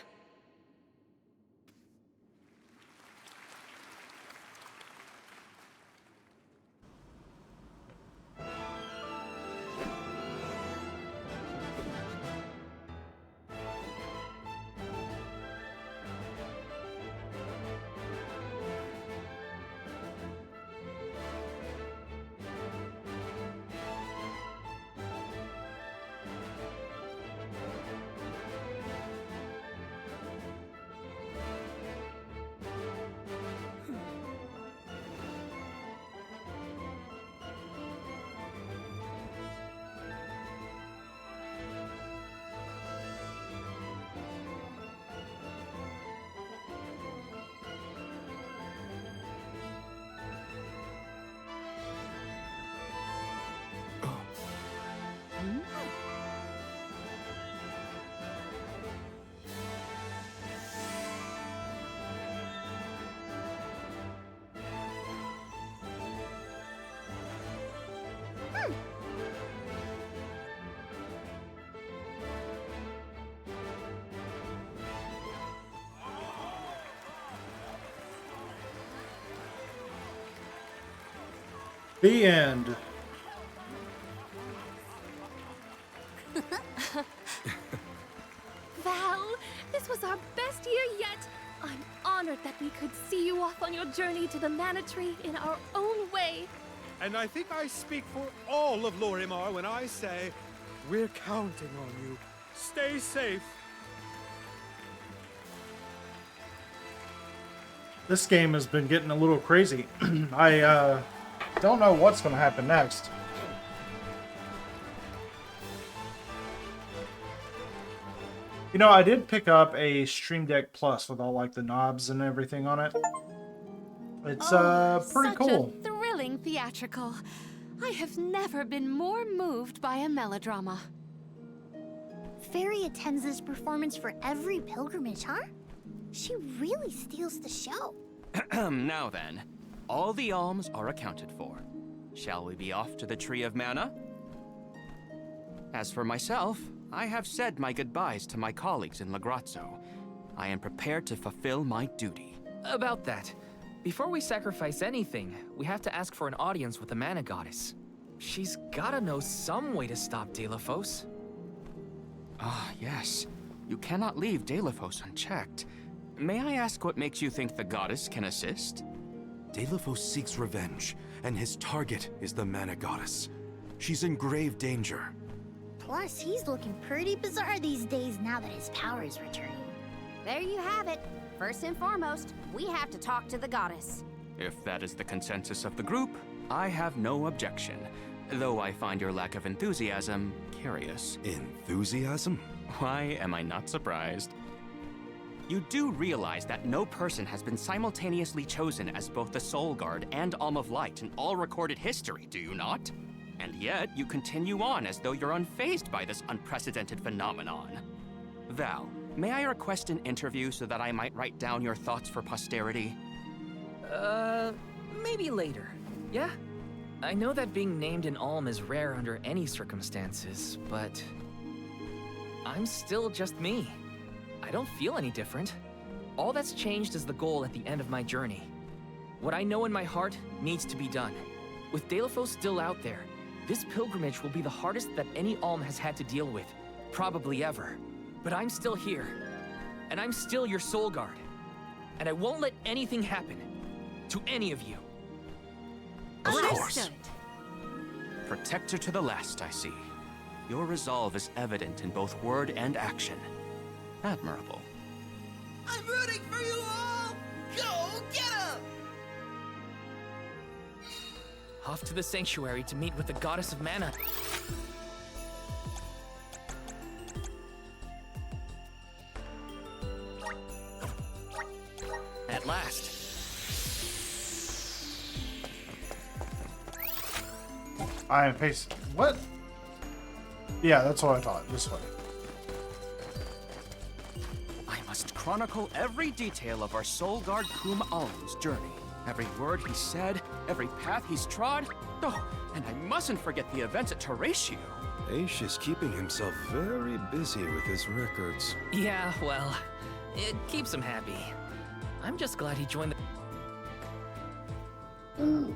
The end. Val, this was our best year yet. I'm honored that we could see you off on your journey to the Mana Tree in our own way. And I think I speak for all of Lorimar when I say, we're counting on you. Stay safe. This game has been getting a little crazy. I don't know what's going to happen next. You know, I did pick up a Stream Deck Plus with all like the knobs and everything on it. It's pretty cool. Such a thrilling theatrical. I have never been more moved by a melodrama. Fairy attends this performance for every pilgrimage, huh? She really steals the show. Now then, all the alms are accounted for. Shall we be off to the Tree of Mana? As for myself, I have said my goodbyes to my colleagues in Lagrazzo. I am prepared to fulfill my duty. About that, before we sacrifice anything, we have to ask for an audience with the Mana Goddess. She's gotta know some way to stop Delafos. Ah, yes. You cannot leave Delafos unchecked. May I ask what makes you think the goddess can assist? Delafos seeks revenge, and his target is the Mana Goddess. She's in grave danger. Plus, he's looking pretty bizarre these days now that his power is returning. There you have it. First and foremost, we have to talk to the goddess. If that is the consensus of the group, I have no objection. Though I find your lack of enthusiasm curious. Enthusiasm? Why am I not surprised? You do realize that no person has been simultaneously chosen as both the Soul Guard and Alm of Light in all recorded history, do you not? And yet, you continue on as though you're unfazed by this unprecedented phenomenon. Val, may I request an interview so that I might write down your thoughts for posterity? Maybe later. Yeah? I know that being named an Alm is rare under any circumstances, but I'm still just me. I don't feel any different. All that's changed is the goal at the end of my journey. What I know in my heart needs to be done. With Delafos still out there, this pilgrimage will be the hardest that any Alm has had to deal with, probably ever. But I'm still here, and I'm still your Soul Guard. And I won't let anything happen to any of you. Of course. Protector to the last, I see. Your resolve is evident in both word and action. Admirable. I'm rooting for you all! Go get him! Off to the sanctuary to meet with the Goddess of Mana. At last. I am facing... What? Yeah, that's what I thought. This way. I must chronicle every detail of our Soul Guard Kum Alm's journey. Every word he said, every path he's trod. Oh, and I mustn't forget the events at Teratio. Aish is keeping himself very busy with his records. Yeah, well, it keeps him happy. I'm just glad he joined the...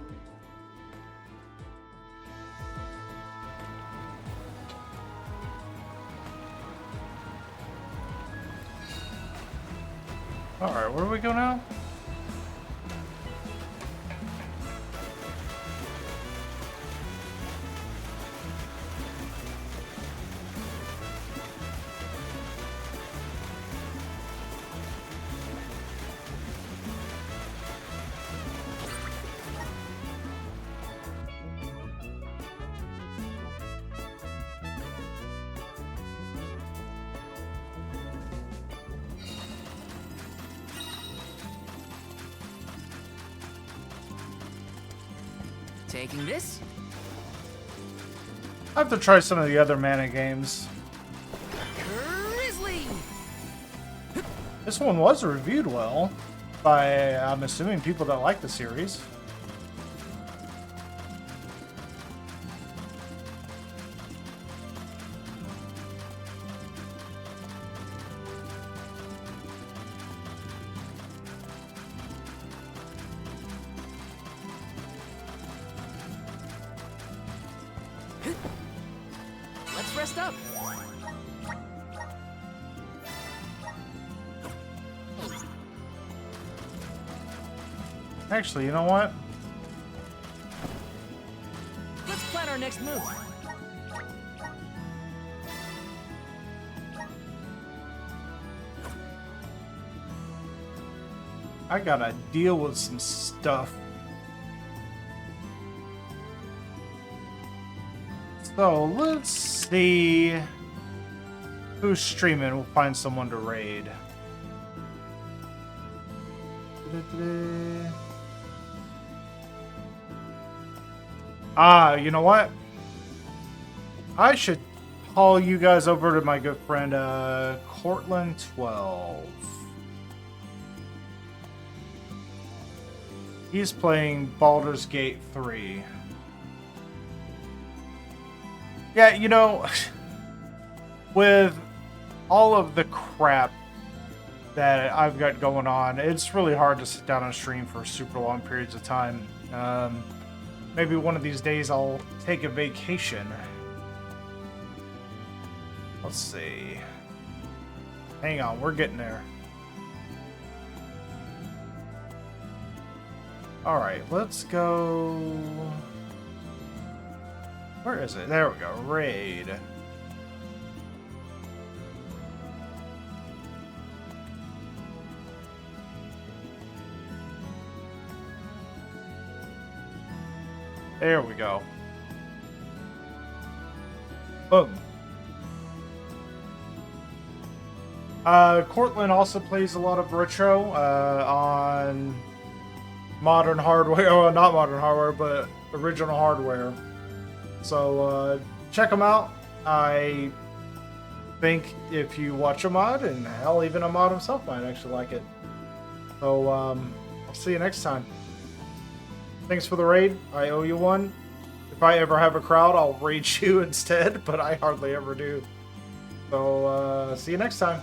Alright, where do we go now? Taking this? I have to try some of the other Mana games. Grizzly! This one was reviewed well by, I'm assuming, people that like the series. Let's rest up. Actually, you know what? Let's plan our next move. I gotta deal with some stuff. So let's see. who's streaming, we'll find someone to raid. Ah, you know what? I should haul you guys over to my good friend, Cortland 12. He's playing Baldur's Gate 3. Yeah, you know, with all of the crap that I've got going on, it's really hard to sit down and stream for super long periods of time. Maybe one of these days I'll take a vacation. Let's see. Hang on, we're getting there. Alright, let's go... Where is it? There we go. Raid. There we go. Boom. Cortland also plays a lot of retro on modern hardware. Oh, not modern hardware, but original hardware. So check them out. I think if you watch a mod, and hell, even a mod himself might actually like it. So I'll see you next time. Thanks for the raid. I owe you one. If I ever have a crowd, I'll raid you instead, but I hardly ever do. So see you next time.